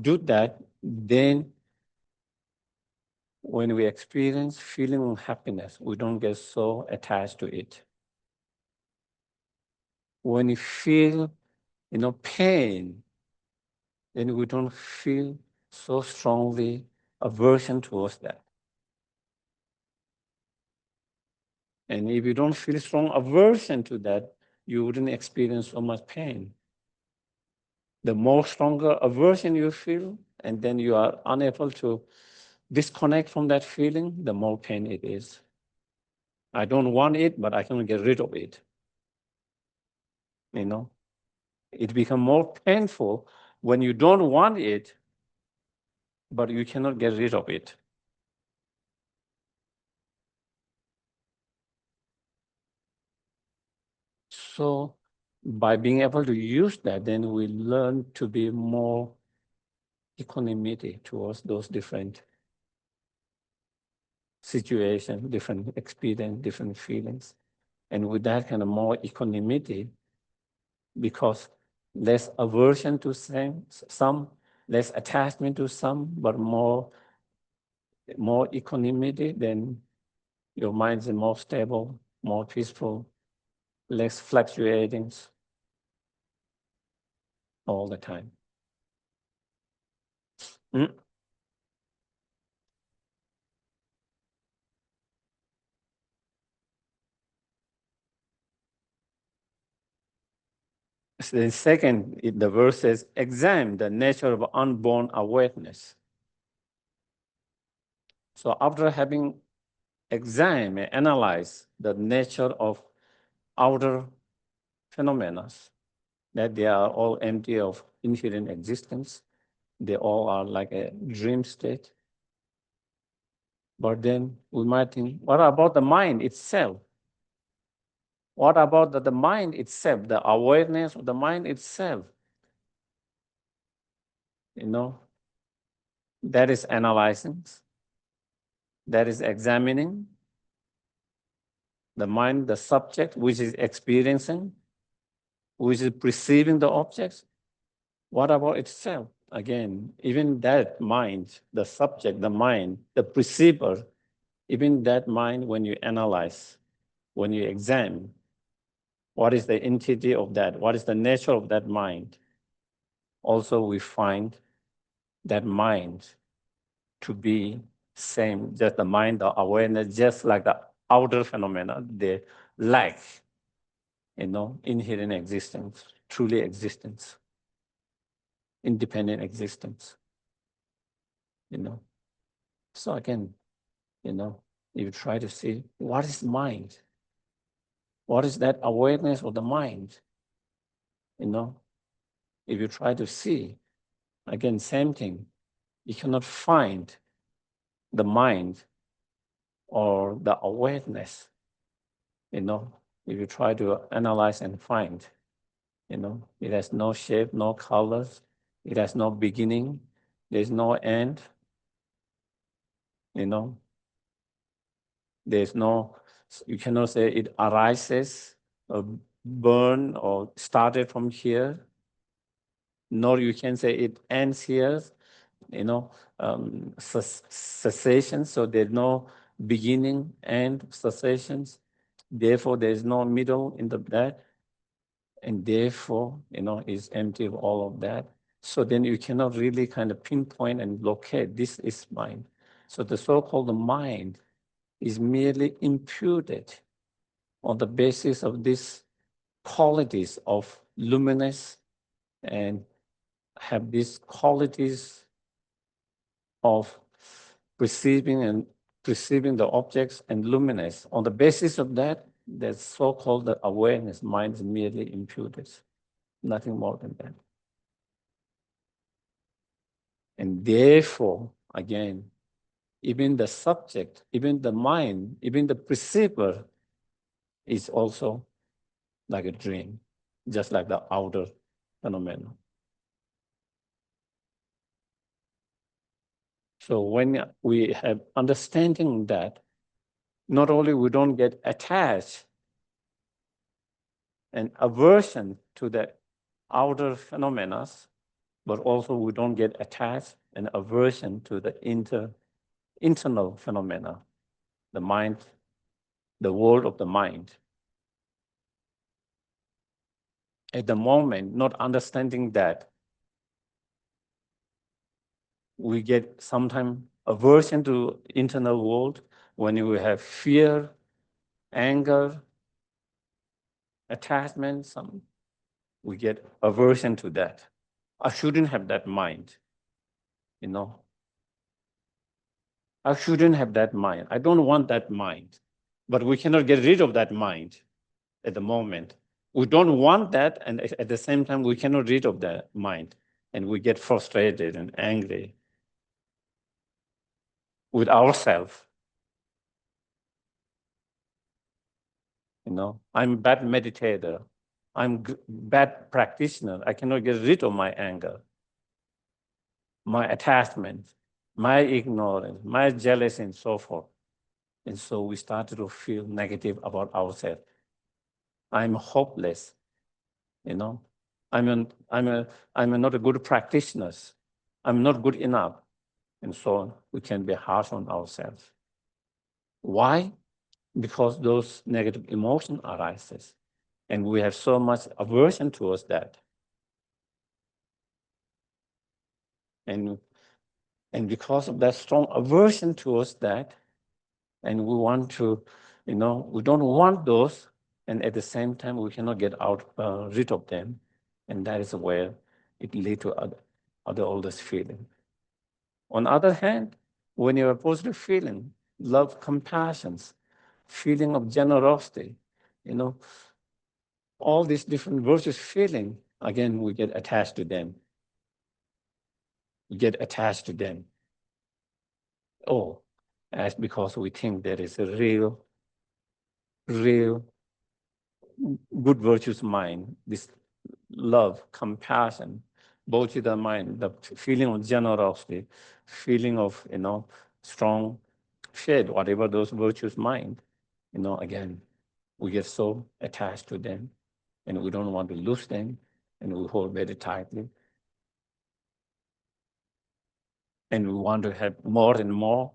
do that, then when we experience feeling of happiness, we don't get so attached to it. When you feel, you know, pain, then we don't feel so strongly aversion towards that. And if you don't feel strong aversion to that, you wouldn't experience so much pain. The more stronger aversion you feel, and then you are unable to disconnect from that feeling, the more pain it is. I don't want it, but I can get rid of it. You know, it becomes more painful when you don't want it, but you cannot get rid of it. So by being able to use that, then we learn to be more equanimity towards those different situations, different experience, different feelings. And with that kind of more equanimity, because less aversion to some, less attachment to some, but more equanimity, then your mind is more stable, more peaceful, less fluctuating all the time. Mm. The second, the verse says, examine the nature of unborn awareness. So after having examined and analyzed the nature of outer phenomena, that they are all empty of inherent existence, they all are like a dream state. But then we might think, what about the mind itself? What about the mind itself, the awareness of the mind itself? That is analyzing, that is examining the mind, the subject, which is experiencing, which is perceiving the objects. What about itself? Again, even that mind, the subject, the mind, the perceiver, even that mind, when you analyze, when you examine, what is the entity of that? What is the nature of that mind? Also, we find that mind to be same, just the mind, the awareness, just like the outer phenomena, they lack, inherent existence, truly existence, independent existence, So again, you try to see what is mind? What is that awareness of the mind? If you try to see, again, same thing, you cannot find the mind or the awareness, if you try to analyze and find, it has no shape, no colors, it has no beginning, there's no end, there's no, you cannot say it arises or burn or started from here, nor you can say it ends here, cessation, so there's no beginning, end, cessations. Therefore, there's no middle in that. And therefore, is empty of all of that. So then you cannot really kind of pinpoint and locate, this is mind. So the so-called mind is merely imputed on the basis of these qualities of luminous and have these qualities of perceiving the objects and luminous. On the basis of that, the so-called awareness, mind is merely imputed, nothing more than that. And therefore, again, even the subject, even the mind, even the perceiver is also like a dream, just like the outer phenomenon. So when we have understanding that, not only we don't get attached and aversion to the outer phenomena, but also we don't get attached and aversion to the internal phenomena, the mind, the world of the mind. At the moment, not understanding that, we get sometimes aversion to internal world when you have fear, anger, attachment, we get aversion to that. I shouldn't have that mind, I shouldn't have that mind. I don't want that mind. But we cannot get rid of that mind at the moment. We don't want that, and at the same time, we cannot rid of that mind. And we get frustrated and angry with ourselves. I'm a bad meditator. I'm a bad practitioner. I cannot get rid of my anger, my attachment, my ignorance, my jealousy, and so forth. And so we started to feel negative about ourselves. I'm hopeless, I'm not a good practitioner. I'm not good enough. And so on. We can be harsh on ourselves. Why? Because those negative emotions arises. And we have so much aversion towards that. And because of that strong aversion towards that, and we want to, we don't want those, and at the same time, we cannot get rid of them. And that is where it leads to other oldest feeling. On the other hand, when you have positive feeling, love, compassion, feeling of generosity, all these different virtuous feeling, again, we get attached to them. We get attached to them. Oh, that's because we think there is a real good virtues mind, this love, compassion, bodhicitta mind, the feeling of generosity, feeling of, strong faith, whatever those virtues mind, again, we get so attached to them and we don't want to lose them and we hold very tightly. And we want to have more and more,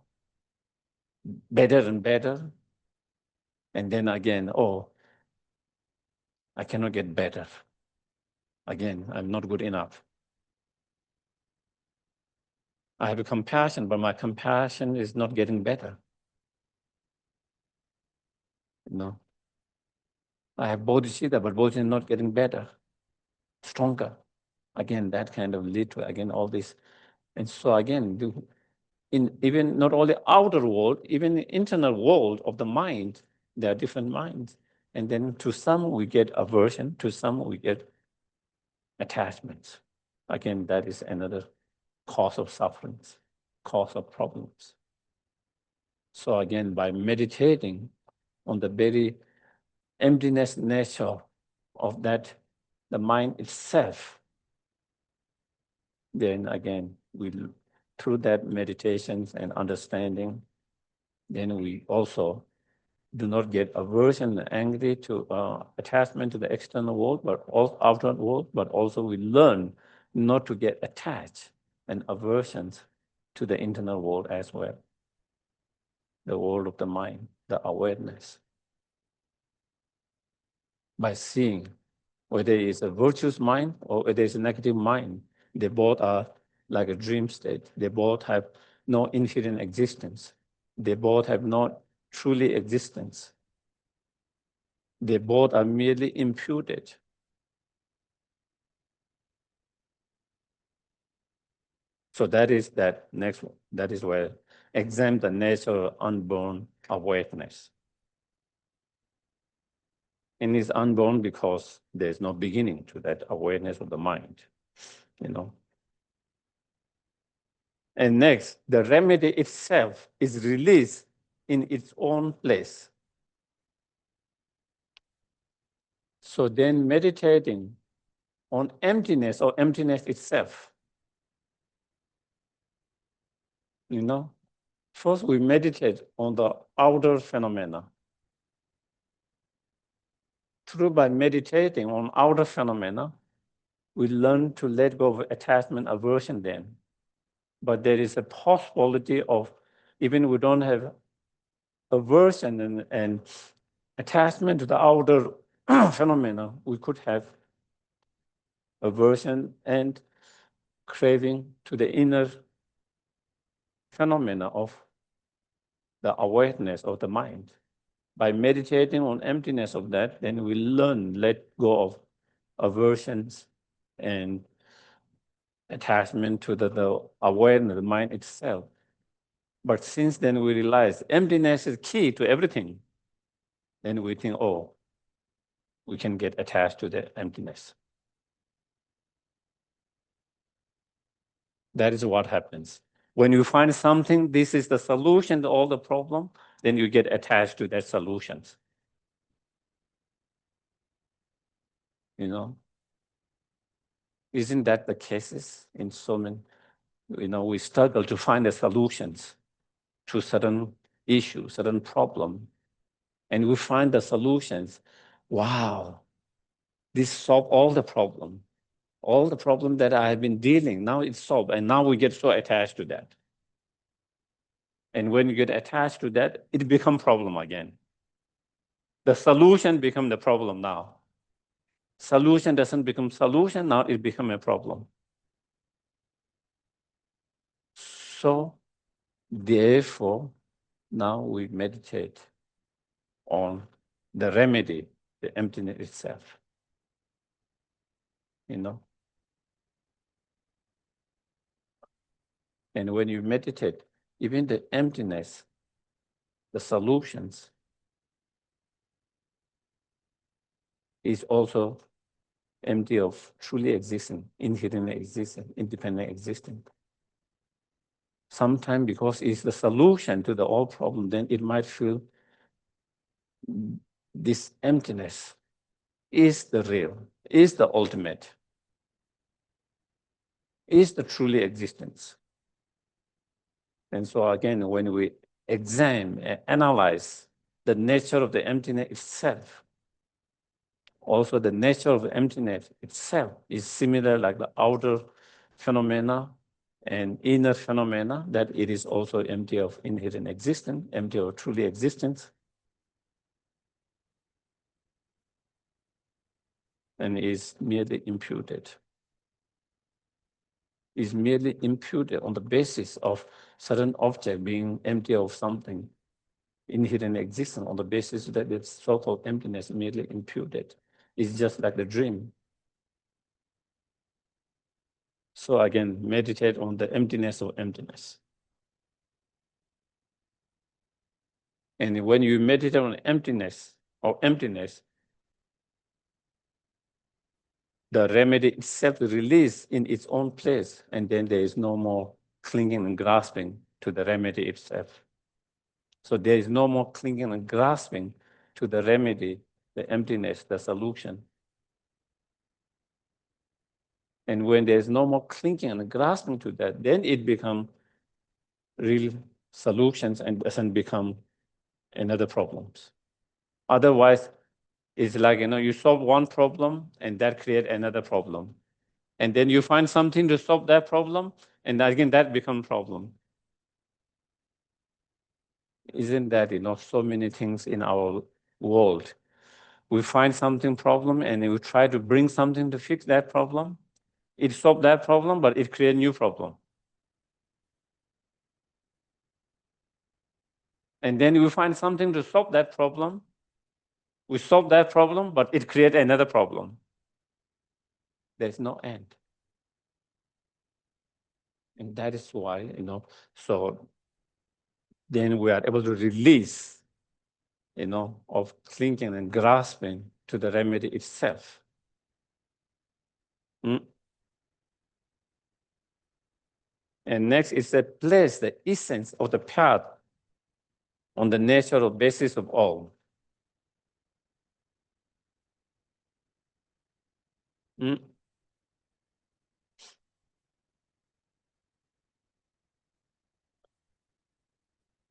better and better. And then again, oh, I cannot get better. Again, I'm not good enough. I have a compassion, but my compassion is not getting better. I have bodhicitta, but bodhicitta is not getting better, stronger. Again, that kind of lead to, again, all this. And so again, in even not only outer world, even the internal world of the mind, there are different minds. And then to some we get aversion, to some we get attachments. Again, that is another cause of sufferings, cause of problems. So again, by meditating on the very emptiness nature of that, the mind itself, then again, through that meditations and understanding, then we also do not get aversion and angry to attachment to the external world, but also outer world, but also we learn not to get attached and aversions to the internal world as well. The world of the mind, the awareness. By seeing whether it's a virtuous mind or whether it's a negative mind, they both are like a dream state. They both have no inherent existence. They both have no truly existence. They both are merely imputed. So that is that next one. That is where examine the nature of unborn awareness. And it's unborn because there's no beginning to that awareness of the mind, And next, the remedy itself is released in its own place. So then meditating on emptiness or emptiness itself, first we meditate on the outer phenomena. Through by meditating on outer phenomena, we learn to let go of attachment, aversion then. But there is a possibility of, even we don't have aversion and attachment to the outer phenomena, we could have aversion and craving to the inner phenomena of the awareness of the mind. By meditating on emptiness of that, then we learn, let go of aversions and attachment to the awareness, the mind itself. But since then we realize emptiness is key to everything, then we think, oh, we can get attached to the emptiness. That is what happens. When you find something, this is the solution to all the problem, then you get attached to that solutions. Isn't that the cases in so many? We struggle to find the solutions to certain issues, certain problem, and we find the solutions. Wow, this solved all the problem. All the problem that I have been dealing, now it's solved, and now we get so attached to that. And when you get attached to that, it becomes problem again. The solution becomes the problem now. Solution doesn't become solution, now it becomes a problem. So, therefore, now we meditate on the remedy, the emptiness itself. And when you meditate, even the emptiness, the solutions, is also empty of truly existing, inherently existing, independent existing. Sometimes because it's the solution to the all problem, then it might feel this emptiness. is the real, is the ultimate, is the truly existence. And so again, when we examine and analyze the nature of the emptiness itself, also the nature of the emptiness itself is similar like the outer phenomena and inner phenomena, that it is also empty of inherent existence, empty of truly existence, and is merely imputed. Is merely imputed on the basis of certain object being empty of something, inherent existence, on the basis that its so-called emptiness merely imputed. It's just like the dream. So again, meditate on the emptiness of emptiness. And when you meditate on emptiness or emptiness, the remedy itself releases in its own place, and then there is no more clinging and grasping to the remedy itself. So there is no more clinging and grasping to the remedy, the emptiness, the solution. And when there's no more clinging and grasping to that, then it becomes real solutions and doesn't become another problems. Otherwise, it's like, you solve one problem and that creates another problem. And then you find something to solve that problem, and again, that becomes problem. Isn't that, so many things in our world? We find something problem and we try to bring something to fix that problem. It solves that problem, but it creates a new problem. And then we find something to solve that problem. We solve that problem, but it creates another problem. There's no end. And that is why, so then we are able to release, of clinging and grasping to the remedy itself. And next is that place the essence of the path on the natural basis of all.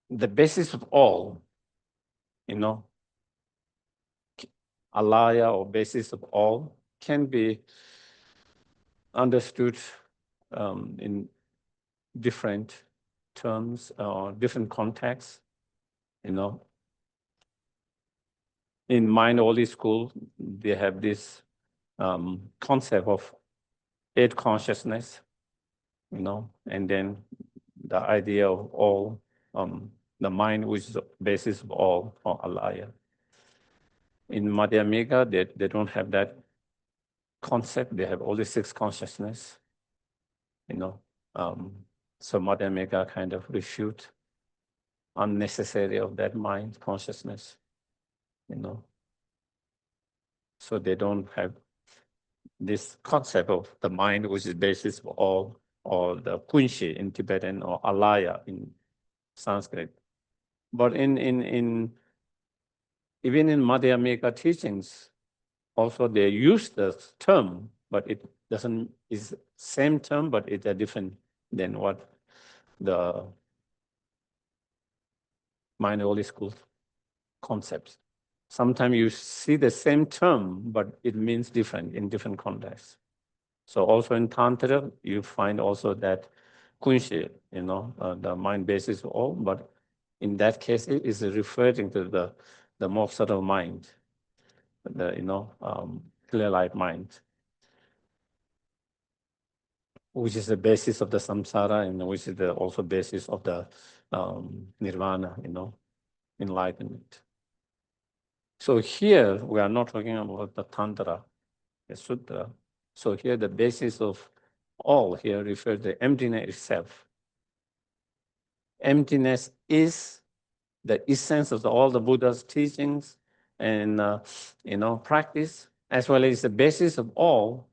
The basis of all, alaya or basis of all, can be understood in different terms or different contexts. In Mind Only School, they have this concept of eight consciousness, and then the idea of all, the mind which is the basis of all, or alaya. In Madhyamika, they don't have that concept. They have only six consciousness, so Madhyamika kind of refute unnecessary of that mind consciousness, So they don't have this concept of the mind which is basis of all, or the kunshi in Tibetan, or alaya in Sanskrit. But even in Madhyamika teachings, also they use the term, but it doesn't, is same term, but it's a different than what the Mind Only School concepts. Sometimes you see the same term, but it means different in different contexts. So also in Tantra, you find also that kunshi, the mind basis of all, but in that case, it is referring to the more subtle mind, the, clear light mind, which is the basis of the samsara, and which is the also basis of the nirvana, enlightenment. So here, we are not talking about the Tantra, the Sutra. So here, the basis of all here refers to emptiness itself. Emptiness is the essence of all the Buddha's teachings and, practice, as well as the basis of all,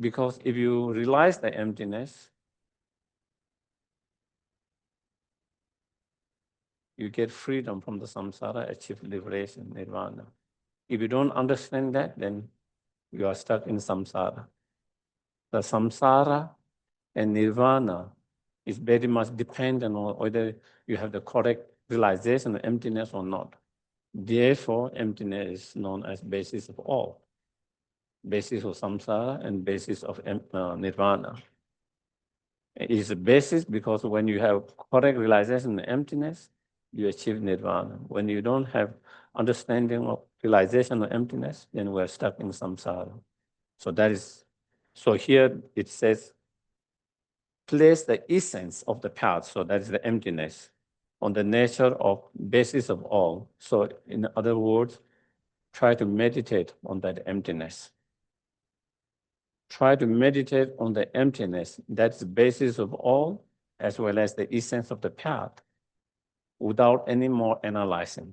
because if you realize the emptiness, you get freedom from the samsara, achieve liberation, nirvana. If you don't understand that, then you are stuck in samsara. The samsara and nirvana is very much dependent on whether you have the correct realization of emptiness or not. Therefore, emptiness is known as basis of all, basis of samsara and basis of nirvana. It is a basis because when you have correct realization of emptiness, you achieve nirvana. When you don't have understanding of realization of emptiness, then we're stuck in samsara. So here it says, place the essence of the path, so that is the emptiness, on the nature of basis of all. So in other words, try to meditate on that emptiness. Try to meditate on the emptiness, that's the basis of all, as well as the essence of the path, without any more analyzing.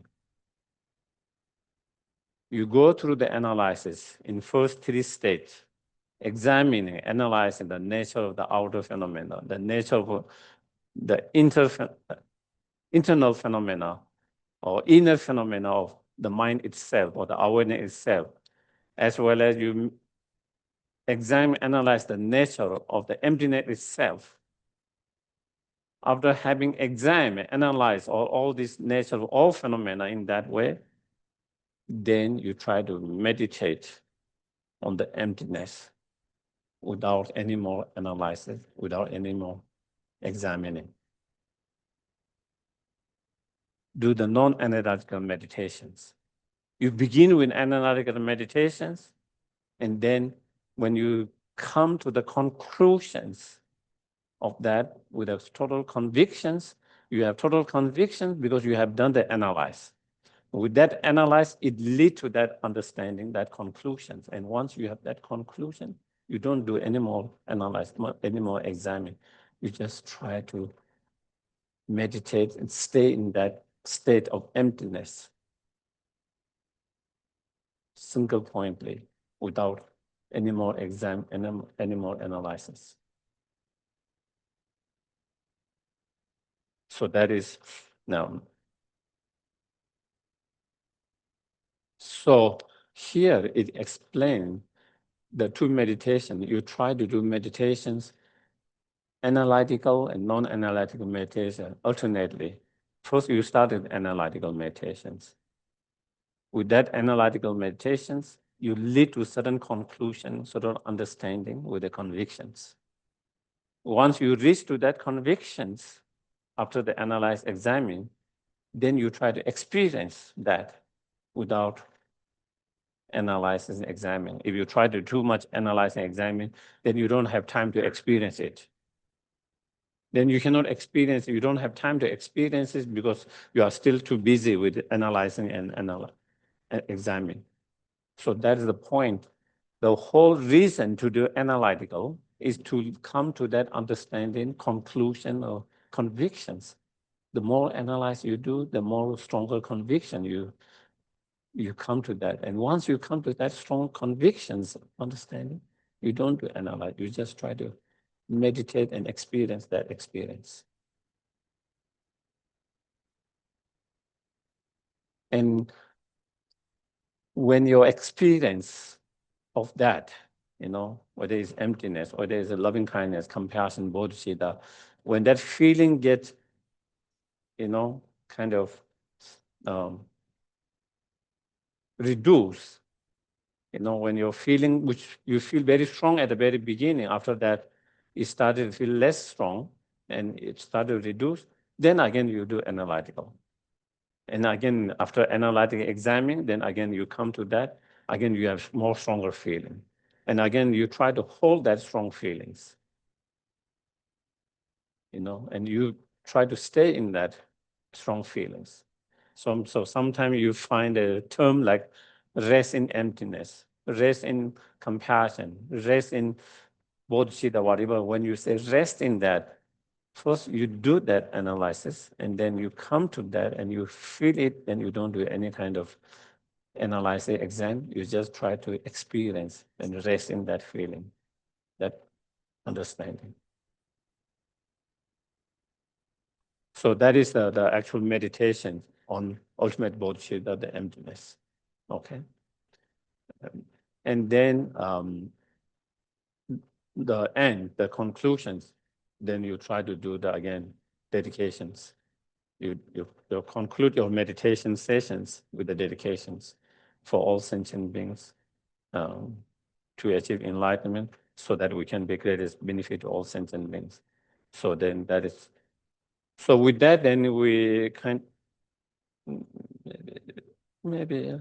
You go through the analysis in first three states, examining, analyzing the nature of the outer phenomena, the nature of the internal phenomena or inner phenomena of the mind itself or the awareness itself, as well as you examine, analyze the nature of the emptiness itself. After having examined, analyzed all this nature of all phenomena in that way, then you try to meditate on the emptiness without any more analysis, without any more examining. Do the non-analytical meditations. You begin with analytical meditations, and then when you come to the conclusions of that with total convictions, you have total convictions because you have done the analyze. With that analyze, it leads to that understanding, that conclusions. And once you have that conclusion, you don't do any more analyze, any more examine. You just try to meditate and stay in that state of emptiness, single pointly, without any more exam, any more analysis. So that is now. So here it explains the two meditations. You try to do meditations, analytical and non-analytical meditation alternately. First, you start with analytical meditations. With that analytical meditations, you lead to certain conclusions, certain understanding with the convictions. Once you reach to that convictions, after the analyze, examine, then you try to experience that without analyzing, examine. If you try to too much analyze and examine, then you don't have time to experience it. Then you cannot experience it. You don't have time to experience it because you are still too busy with analyzing and examining. So that is the point. The whole reason to do analytical is to come to that understanding, conclusion, or convictions. The more analyze you do, the more stronger conviction you come to that. And once you come to that strong convictions, understanding, you don't do analyze, you just try to meditate and experience that experience. And when your experience of that, whether it's emptiness or there is a loving kindness, compassion, bodhicitta, when that feeling gets, kind of reduced, when you're feeling, which you feel very strong at the very beginning, after that, it started to feel less strong and it started to reduce, then again you do analytical. And again, after analytical examining, then again you come to that, again you have more stronger feeling. And again, you try to hold that strong feelings, and you try to stay in that strong feelings. So sometimes you find a term like rest in emptiness, rest in compassion, rest in bodhicitta, whatever. When you say rest in that, first you do that analysis, and then you come to that and you feel it, and you don't do any kind of analysis exam. You just try to experience and rest in that feeling, that understanding. So that is the actual meditation on ultimate bodhicitta, the emptiness. Okay. And then the end, the conclusions, then you try to do the, again, dedications. You conclude your meditation sessions with the dedications for all sentient beings to achieve enlightenment so that we can be greatest benefit to all sentient beings. So then that is, so with that, then we can, maybe.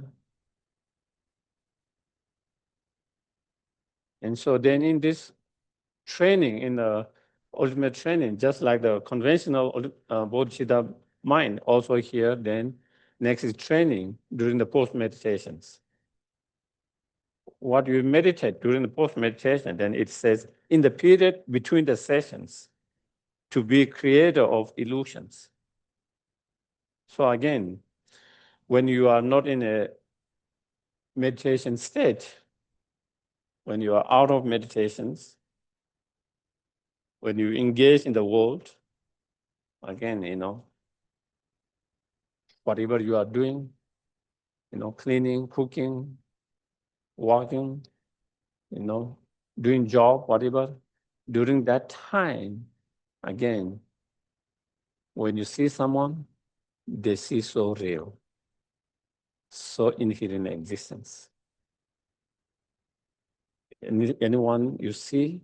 And so then in this training, in the ultimate training, just like the conventional bodhicitta mind, also here, then next is training during the post-meditations. What you meditate during the post-meditation, then it says, in the period between the sessions, to be creator of illusions. So again, when you are not in a meditation state, when you are out of meditations, when you engage in the world, again, whatever you are doing, cleaning, cooking, walking, doing job, whatever, during that time, again, when you see someone, they see so real, so inherent existence. Anyone you see,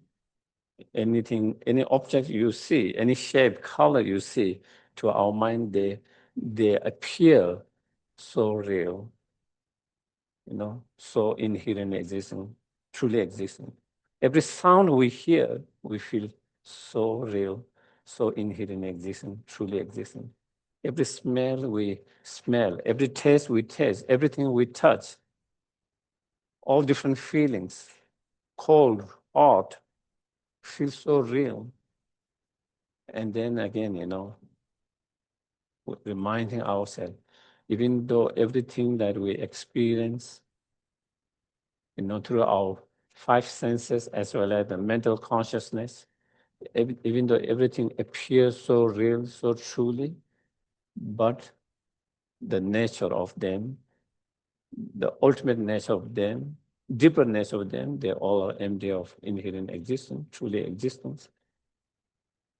anything, any object you see, any shape, color you see, to our mind, they appear so real, so inherent existing, truly existing. Every sound we hear, we feel so real, so inherent existing, truly existing. Every smell we smell, every taste we taste, everything we touch, all different feelings, cold, hot, feel so real. And then again, reminding ourselves, even though everything that we experience, through our five senses as well as the mental consciousness, even though everything appears so real, so truly, but the nature of them, the ultimate nature of them, deeper nature of them, they all are empty of inherent existence, truly existence.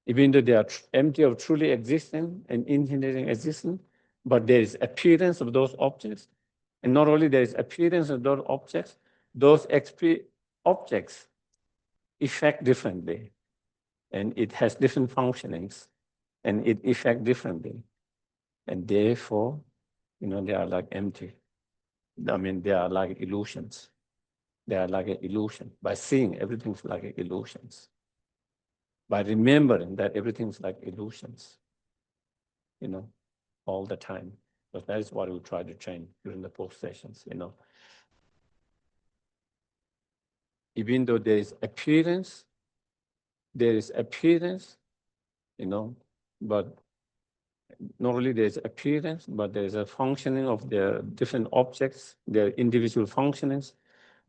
Even though they are empty of truly existence and inherent existence, but there is appearance of those objects. And not only there is appearance of those objects affect differently. And it has different functionings, and it affects differently. And therefore, they are like empty. I mean, they are like illusions. They are like an illusion. By seeing everything's like illusions. By remembering that everything's like illusions, all the time. But that is what we try to train during the post sessions, Even though there is appearance, but not only there is appearance, but there is a functioning of the different objects, their individual functionings.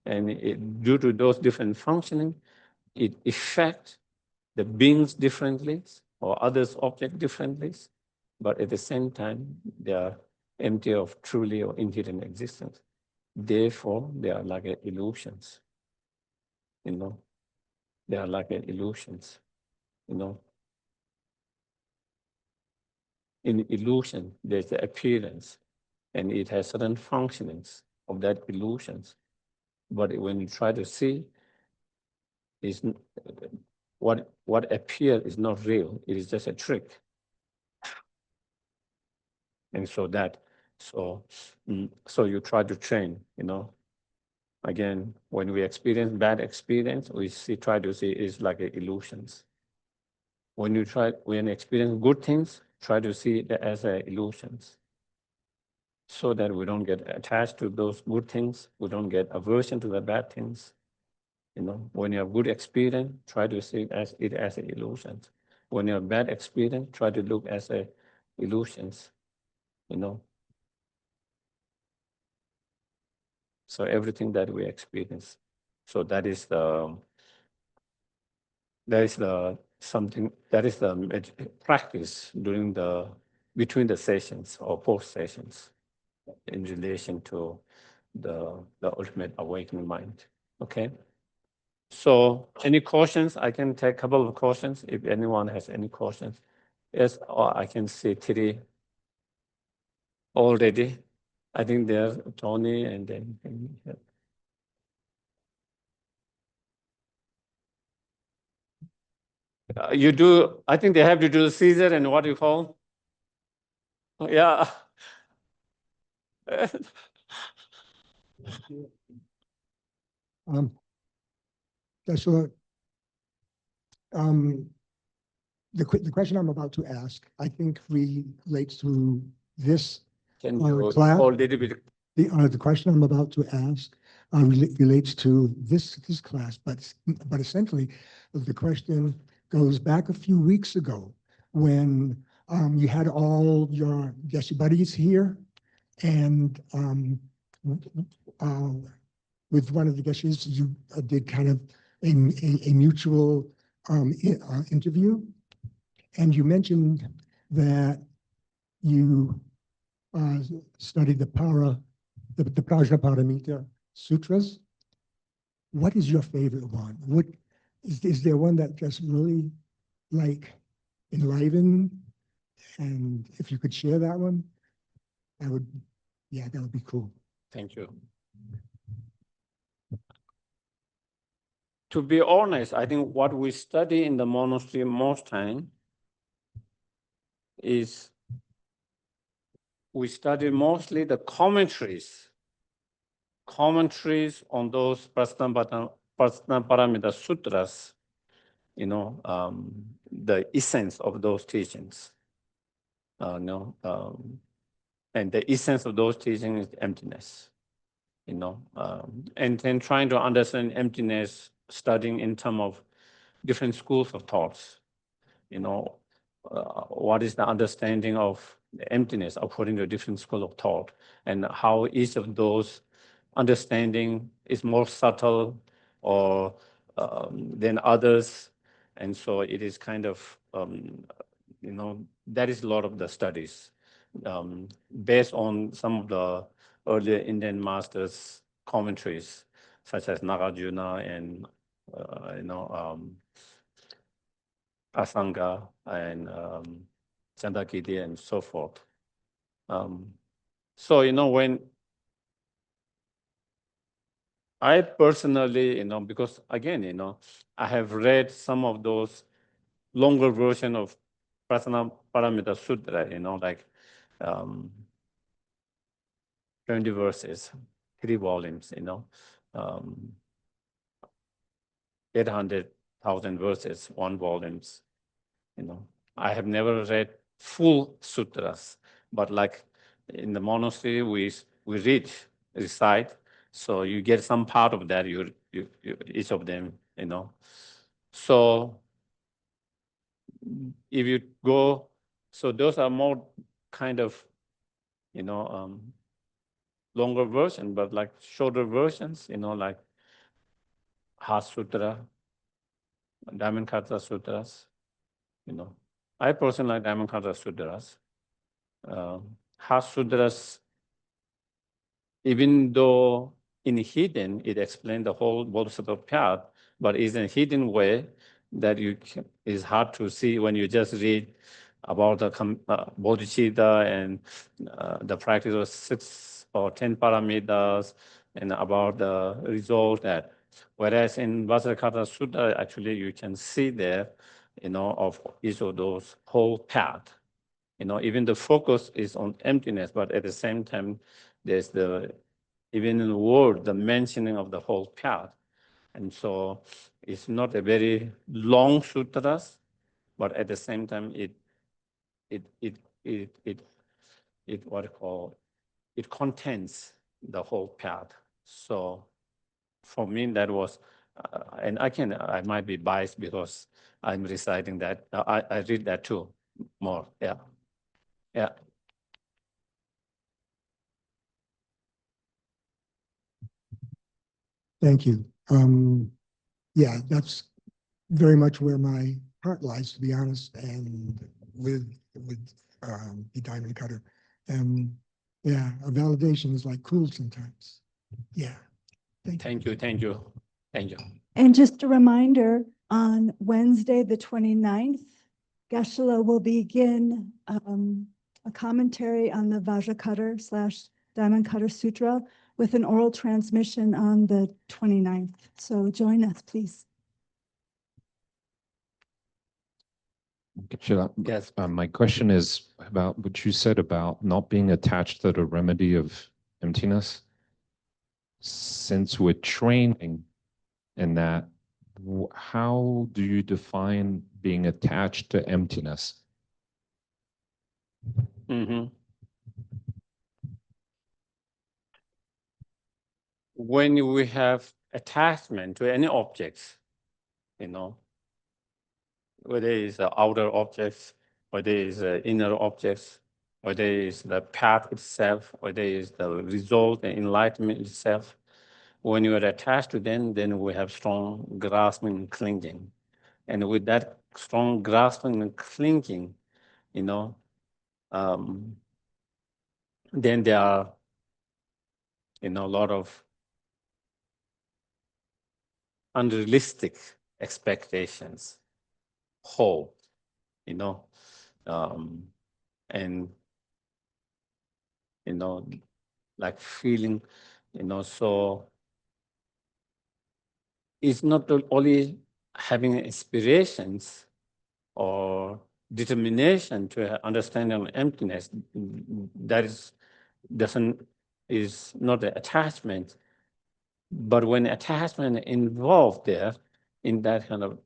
And due to those different functioning, it affects the beings differently or others' object differently. But at the same time, they are empty of truly or inherent existence. Therefore, they are like illusions. They are like illusions. In illusion, there's the appearance, and it has certain functionings of that illusions. But when you try to see, is what appears is not real. It is just a trick. And so you try to train, Again, when we experience bad experience, we try to see it's like illusions. When you experience good things, try to see it as illusions, so that we don't get attached to those good things. We don't get aversion to the bad things. When you have good experience, try to see it as illusions. When you have bad experience, try to look as illusions. So everything that we experience. So that is the practice between the sessions or post sessions in relation to the ultimate awakening mind. Okay. So any questions? I can take a couple of questions if anyone has any questions. Yes, or I can see Tiri already. I think there's Tony and then you do. I think they have to do Caesar and what you call. Yeah. So the question I'm about to ask, I think relates to this Can you class. hold a little bit? The question I'm about to ask relates to this class, but essentially the question goes back a few weeks ago when you had all your Geshe buddies here, and with one of the Geshes, you did kind of a mutual interview, and you mentioned that you studied the Prajnaparamita Sutras. What is your favorite one? Is there one that just really like enlivened? And if you could share that one, that would be cool. Thank you. To be honest, I think what we study in the monastery most time is we study mostly the commentaries on those Prajnaparamita Sutras, the essence of those teachings. And the essence of those teachings is emptiness, and then trying to understand emptiness, studying in terms of different schools of thoughts, what is the understanding of the emptiness according to different school of thought, and how each of those understanding is more subtle or than others. And so it is kind of, that is a lot of the studies based on some of the earlier Indian masters' commentaries, such as Nagarjuna and, Asanga and Chandakiri and so forth. So, when I personally, because again, I have read some of those longer version of Prajnaparamita Sutra, like 20 verses, 3 volumes, 800,000 verses, 1 volumes, I have never read full sutras, but like in the monastery, we recite, so you get some part of that, you each of them, So if you go, so those are more kind of, longer version, but like shorter versions, like Heart Sutra, Diamond Kata Sutras, I personally like Diamond Kata Sutras. Heart Sutras, even though in hidden, it explains the whole Bodhisattva path, but it's in a hidden way that is hard to see when you just read about the bodhicitta and the practice of 6 or 10 paramitas and about the result that. Whereas in Vajrakata Sutta, actually you can see there, of each of those whole path. Even the focus is on emptiness, but at the same time, there's even in the word, the mentioning of the whole path. And so it's not a very long sutras, but at the same time, it contains the whole path. So for me, that was, and I might be biased because I'm reciting that. I read that too more. Yeah. Yeah. Thank you. Yeah, that's very much where my heart lies, to be honest, and with the diamond cutter. And yeah, a validation is like cool sometimes. Yeah. Thank you. Thank you, thank you, thank you. And just a reminder, on Wednesday, the 29th, Geshe will begin a commentary on the Vajracutter / Diamond Cutter Sutra with an oral transmission on the 29th. So join us, please. Yes. My question is about what you said about not being attached to the remedy of emptiness. Since we're training in that, how do you define being attached to emptiness? Mhm. When we have attachment to any objects, whether it's the outer objects, whether it's the inner objects, whether it's the path itself, whether it's the result, the enlightenment itself, when you are attached to them, then we have strong grasping and clinging. And with that strong grasping and clinging, then there are, a lot of unrealistic expectations, hope, and, like feeling, so it's not only having aspirations or determination to understand emptiness, that is not an attachment. But when attachment involved there, in that kind of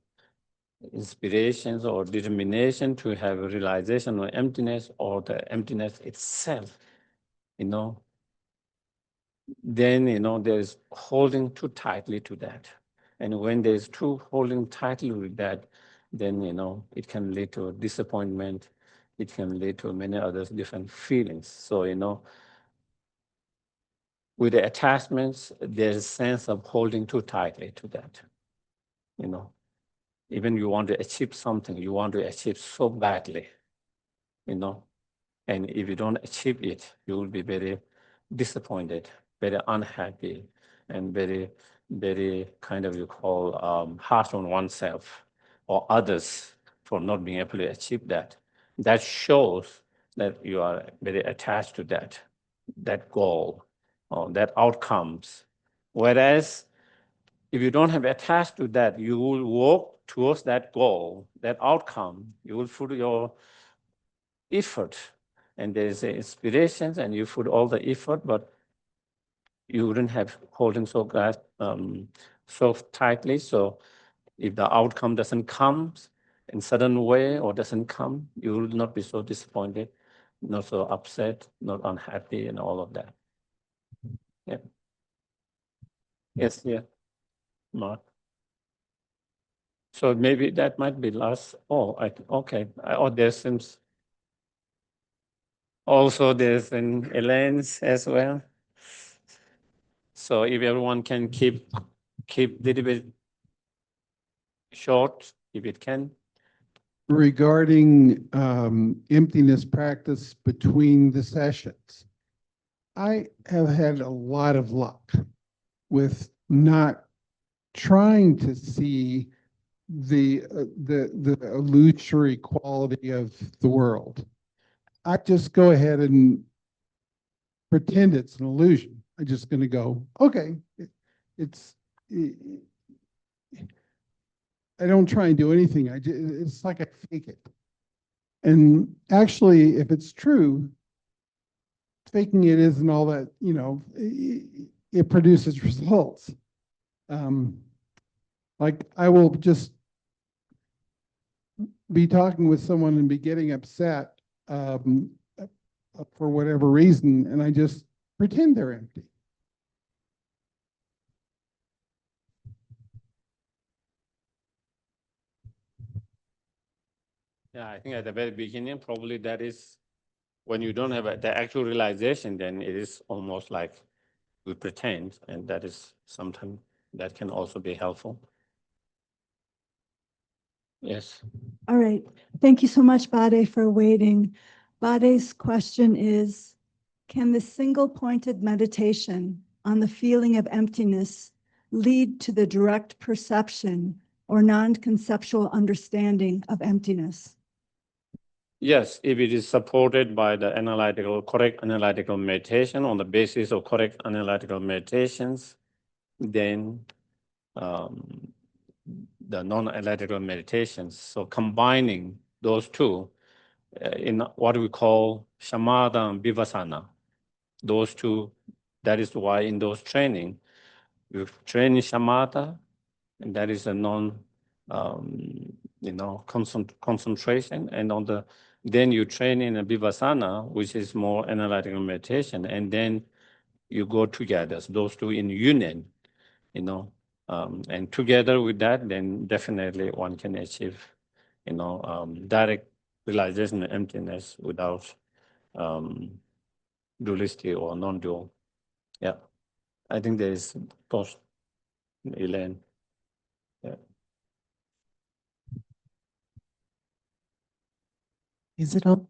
inspirations or determination to have a realization of emptiness or the emptiness itself, then, there's holding too tightly to that. And when there's too holding tightly with that, then, it can lead to disappointment. It can lead to many other different feelings. So, with the attachments, there's a sense of holding too tightly to that. Even you want to achieve something, you want to achieve so badly, and if you don't achieve it, you will be very disappointed, very unhappy, and very, very kind of harsh on oneself or others for not being able to achieve that. That shows that you are very attached to that goal or that outcomes. Whereas if you don't have attached to that, you will walk towards that goal, that outcome. You will put your effort, and there's inspirations, and you put all the effort, but you wouldn't have holding so tightly. So if the outcome doesn't come in sudden way or doesn't come, you will not be so disappointed, not so upset, not unhappy, and all of that. Yeah. Yes, yeah, Mark. So maybe that might be last. Oh, okay. Oh, there seems also there's an Elaine's as well. So if everyone can keep a little bit short, if it can. Regarding emptiness practice between the sessions, I have had a lot of luck with not trying to see the illusory quality of the world. I just go ahead and pretend it's an illusion. I'm just going to go, okay, I don't try and do anything. It's like I fake it. And actually, if it's true, faking it isn't all that, it produces results. Like I will just be talking with someone and be getting upset for whatever reason, and I just pretend they're empty. Yeah, I think at the very beginning, probably that is when you don't have the actual realization, then it is almost like we pretend, and that is sometimes that can also be helpful. Yes. All right. Thank you so much, Bade, for waiting. Bade's question is, can the single-pointed meditation on the feeling of emptiness lead to the direct perception or non-conceptual understanding of emptiness? Yes, if it is supported by the correct analytical meditation on the basis of correct analytical meditations, then the non-analytical meditations. So combining those two in what we call shamatha and vipassana, those two, that is why in those training, you train in shamatha, and that is a concentration, and then you train in a vipassana, which is more analytical meditation, and then you go together, so those two in union, and together with that, then definitely one can achieve, direct realization of emptiness without dualistic or non-dual. Yeah, I think there is post Elaine. Yeah. Is it on?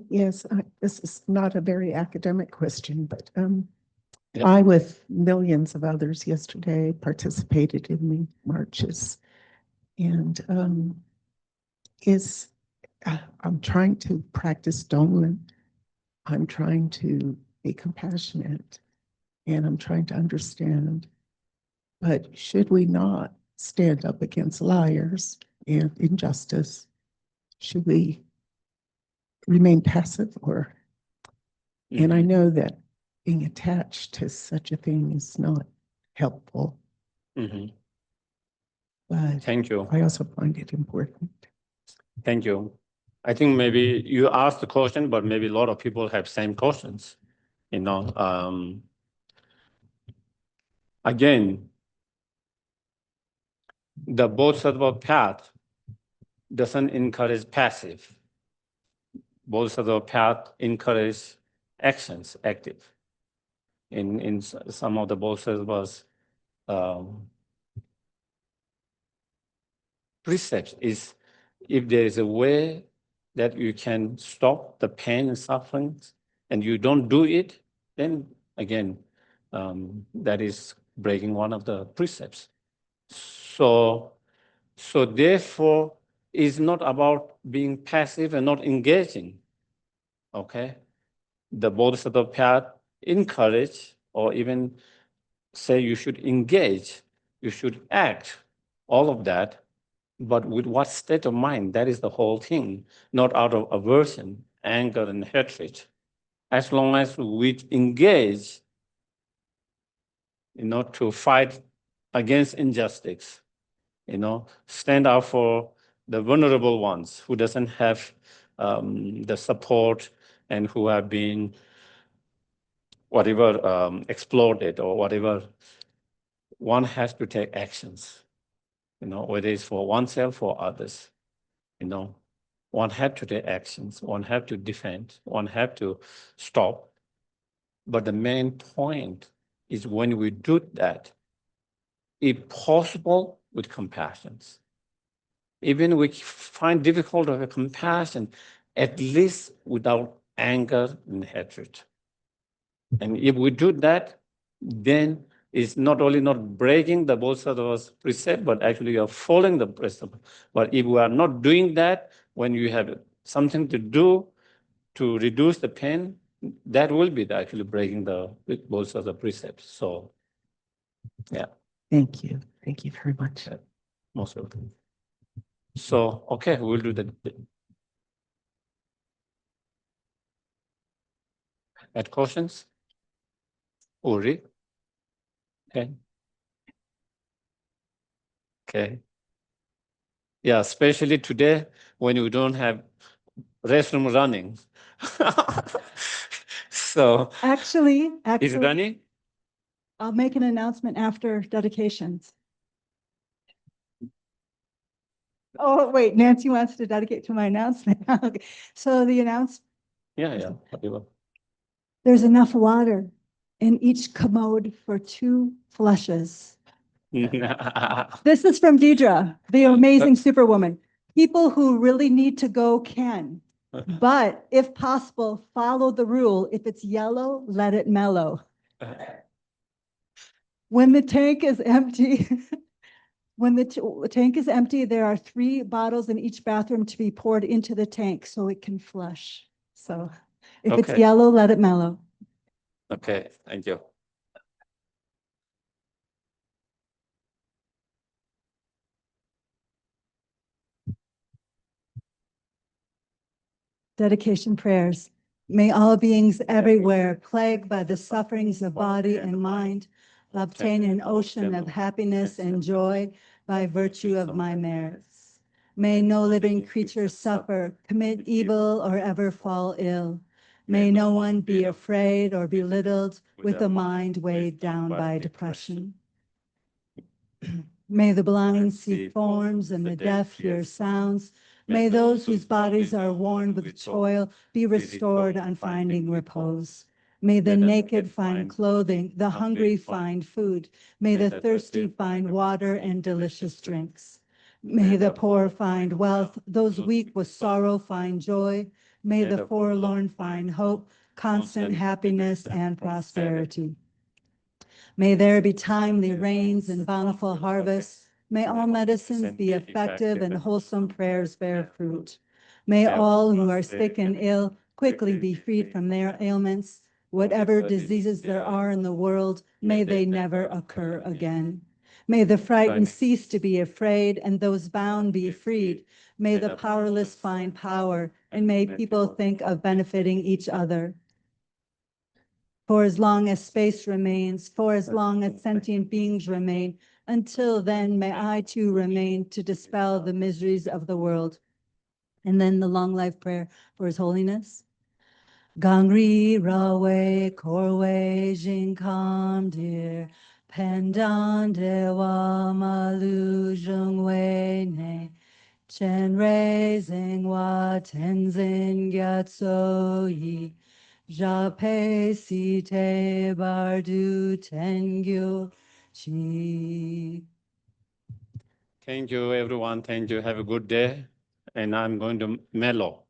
Yes, this is not a very academic question, but Yeah. I, with millions of others yesterday, participated in the marches, and I'm trying to practice Donglen. I'm trying to be compassionate, and I'm trying to understand. But should we not stand up against liars and injustice? Should we remain passive, or? And I know that being attached to such a thing is not helpful, but Thank you. I also find it important. Thank you. I think maybe you asked the question, but maybe a lot of people have same questions. Again, the Bodhisattva path doesn't encourage passive. Bodhisattva path encourages actions, active. In some of the Bodhisattvas, precepts is if there is a way that you can stop the pain and suffering and you don't do it, then again, that is breaking one of the precepts. So therefore, it's not about being passive and not engaging, okay? The Bodhisattva path encourage or even say you should engage, you should act, all of that, but with what state of mind? That is the whole thing, not out of aversion, anger, and hatred. As long as we engage, to fight against injustice, stand out for the vulnerable ones who doesn't have the support and who have been exploited or whatever, one has to take actions, whether it's for oneself or others, one had to take actions, one had to defend, one had to stop. But the main point is when we do that, if possible, with compassion. Even we find difficult to have compassion, at least without anger and hatred. And if we do that, then it's not only not breaking the Bodhisattva's precept, but actually you are following the precept. But if we are not doing that, when you have something to do to reduce the pain, that will be actually breaking the Bodhisattva's precepts. So, yeah. Thank you. Thank you very much. Most welcome. So, okay, we'll do that. Add questions? Uri? Okay. Okay. Yeah, especially today when you don't have restroom running. So Actually, is it running? I'll make an announcement after dedications. Oh, wait, Nancy wants to dedicate to my announcement. Okay. So the Yeah. Whatever. there's enough water in each commode for 2 flushes. This is from Deidre, the amazing superwoman. People who really need to go can, but if possible, follow the rule. If it's yellow, let it mellow. When the tank is empty, when the tank is empty, there are 3 bottles in each bathroom to be poured into the tank so it can flush. So if it's Okay. yellow, let it mellow. Okay, thank you. Dedication prayers. May all beings everywhere, plagued by the sufferings of body and mind, obtain an ocean of happiness and joy by virtue of my merits. May no living creature suffer, commit evil, or ever fall ill. May no one be afraid or belittled with a mind weighed down by depression. May the blind see forms and the deaf hear sounds. May those whose bodies are worn with toil be restored on finding repose. May the naked find clothing, the hungry find food. May the thirsty find water and delicious drinks. May the poor find wealth, those weak with sorrow find joy. May the forlorn find hope, constant happiness and prosperity. May there be timely rains and bountiful harvests. May all medicines be effective and wholesome prayers bear fruit. May all who are sick and ill quickly be freed from their ailments. Whatever diseases there are in the world, may they never occur again. May the frightened cease to be afraid and those bound be freed. May the powerless find power and may people think of benefiting each other. For as long as space remains, for as long as sentient beings remain, until then may I too remain to dispel the miseries of the world. And then the long life prayer for His Holiness. Gangri rawe korwe jinkam dir pendan dewa malu zhengwei ne chen rei zingwa tenzin gyatso yi Jape si te bardu tengyu chi. Thank you, everyone. Thank you. Have a good day. And I'm going to mellow.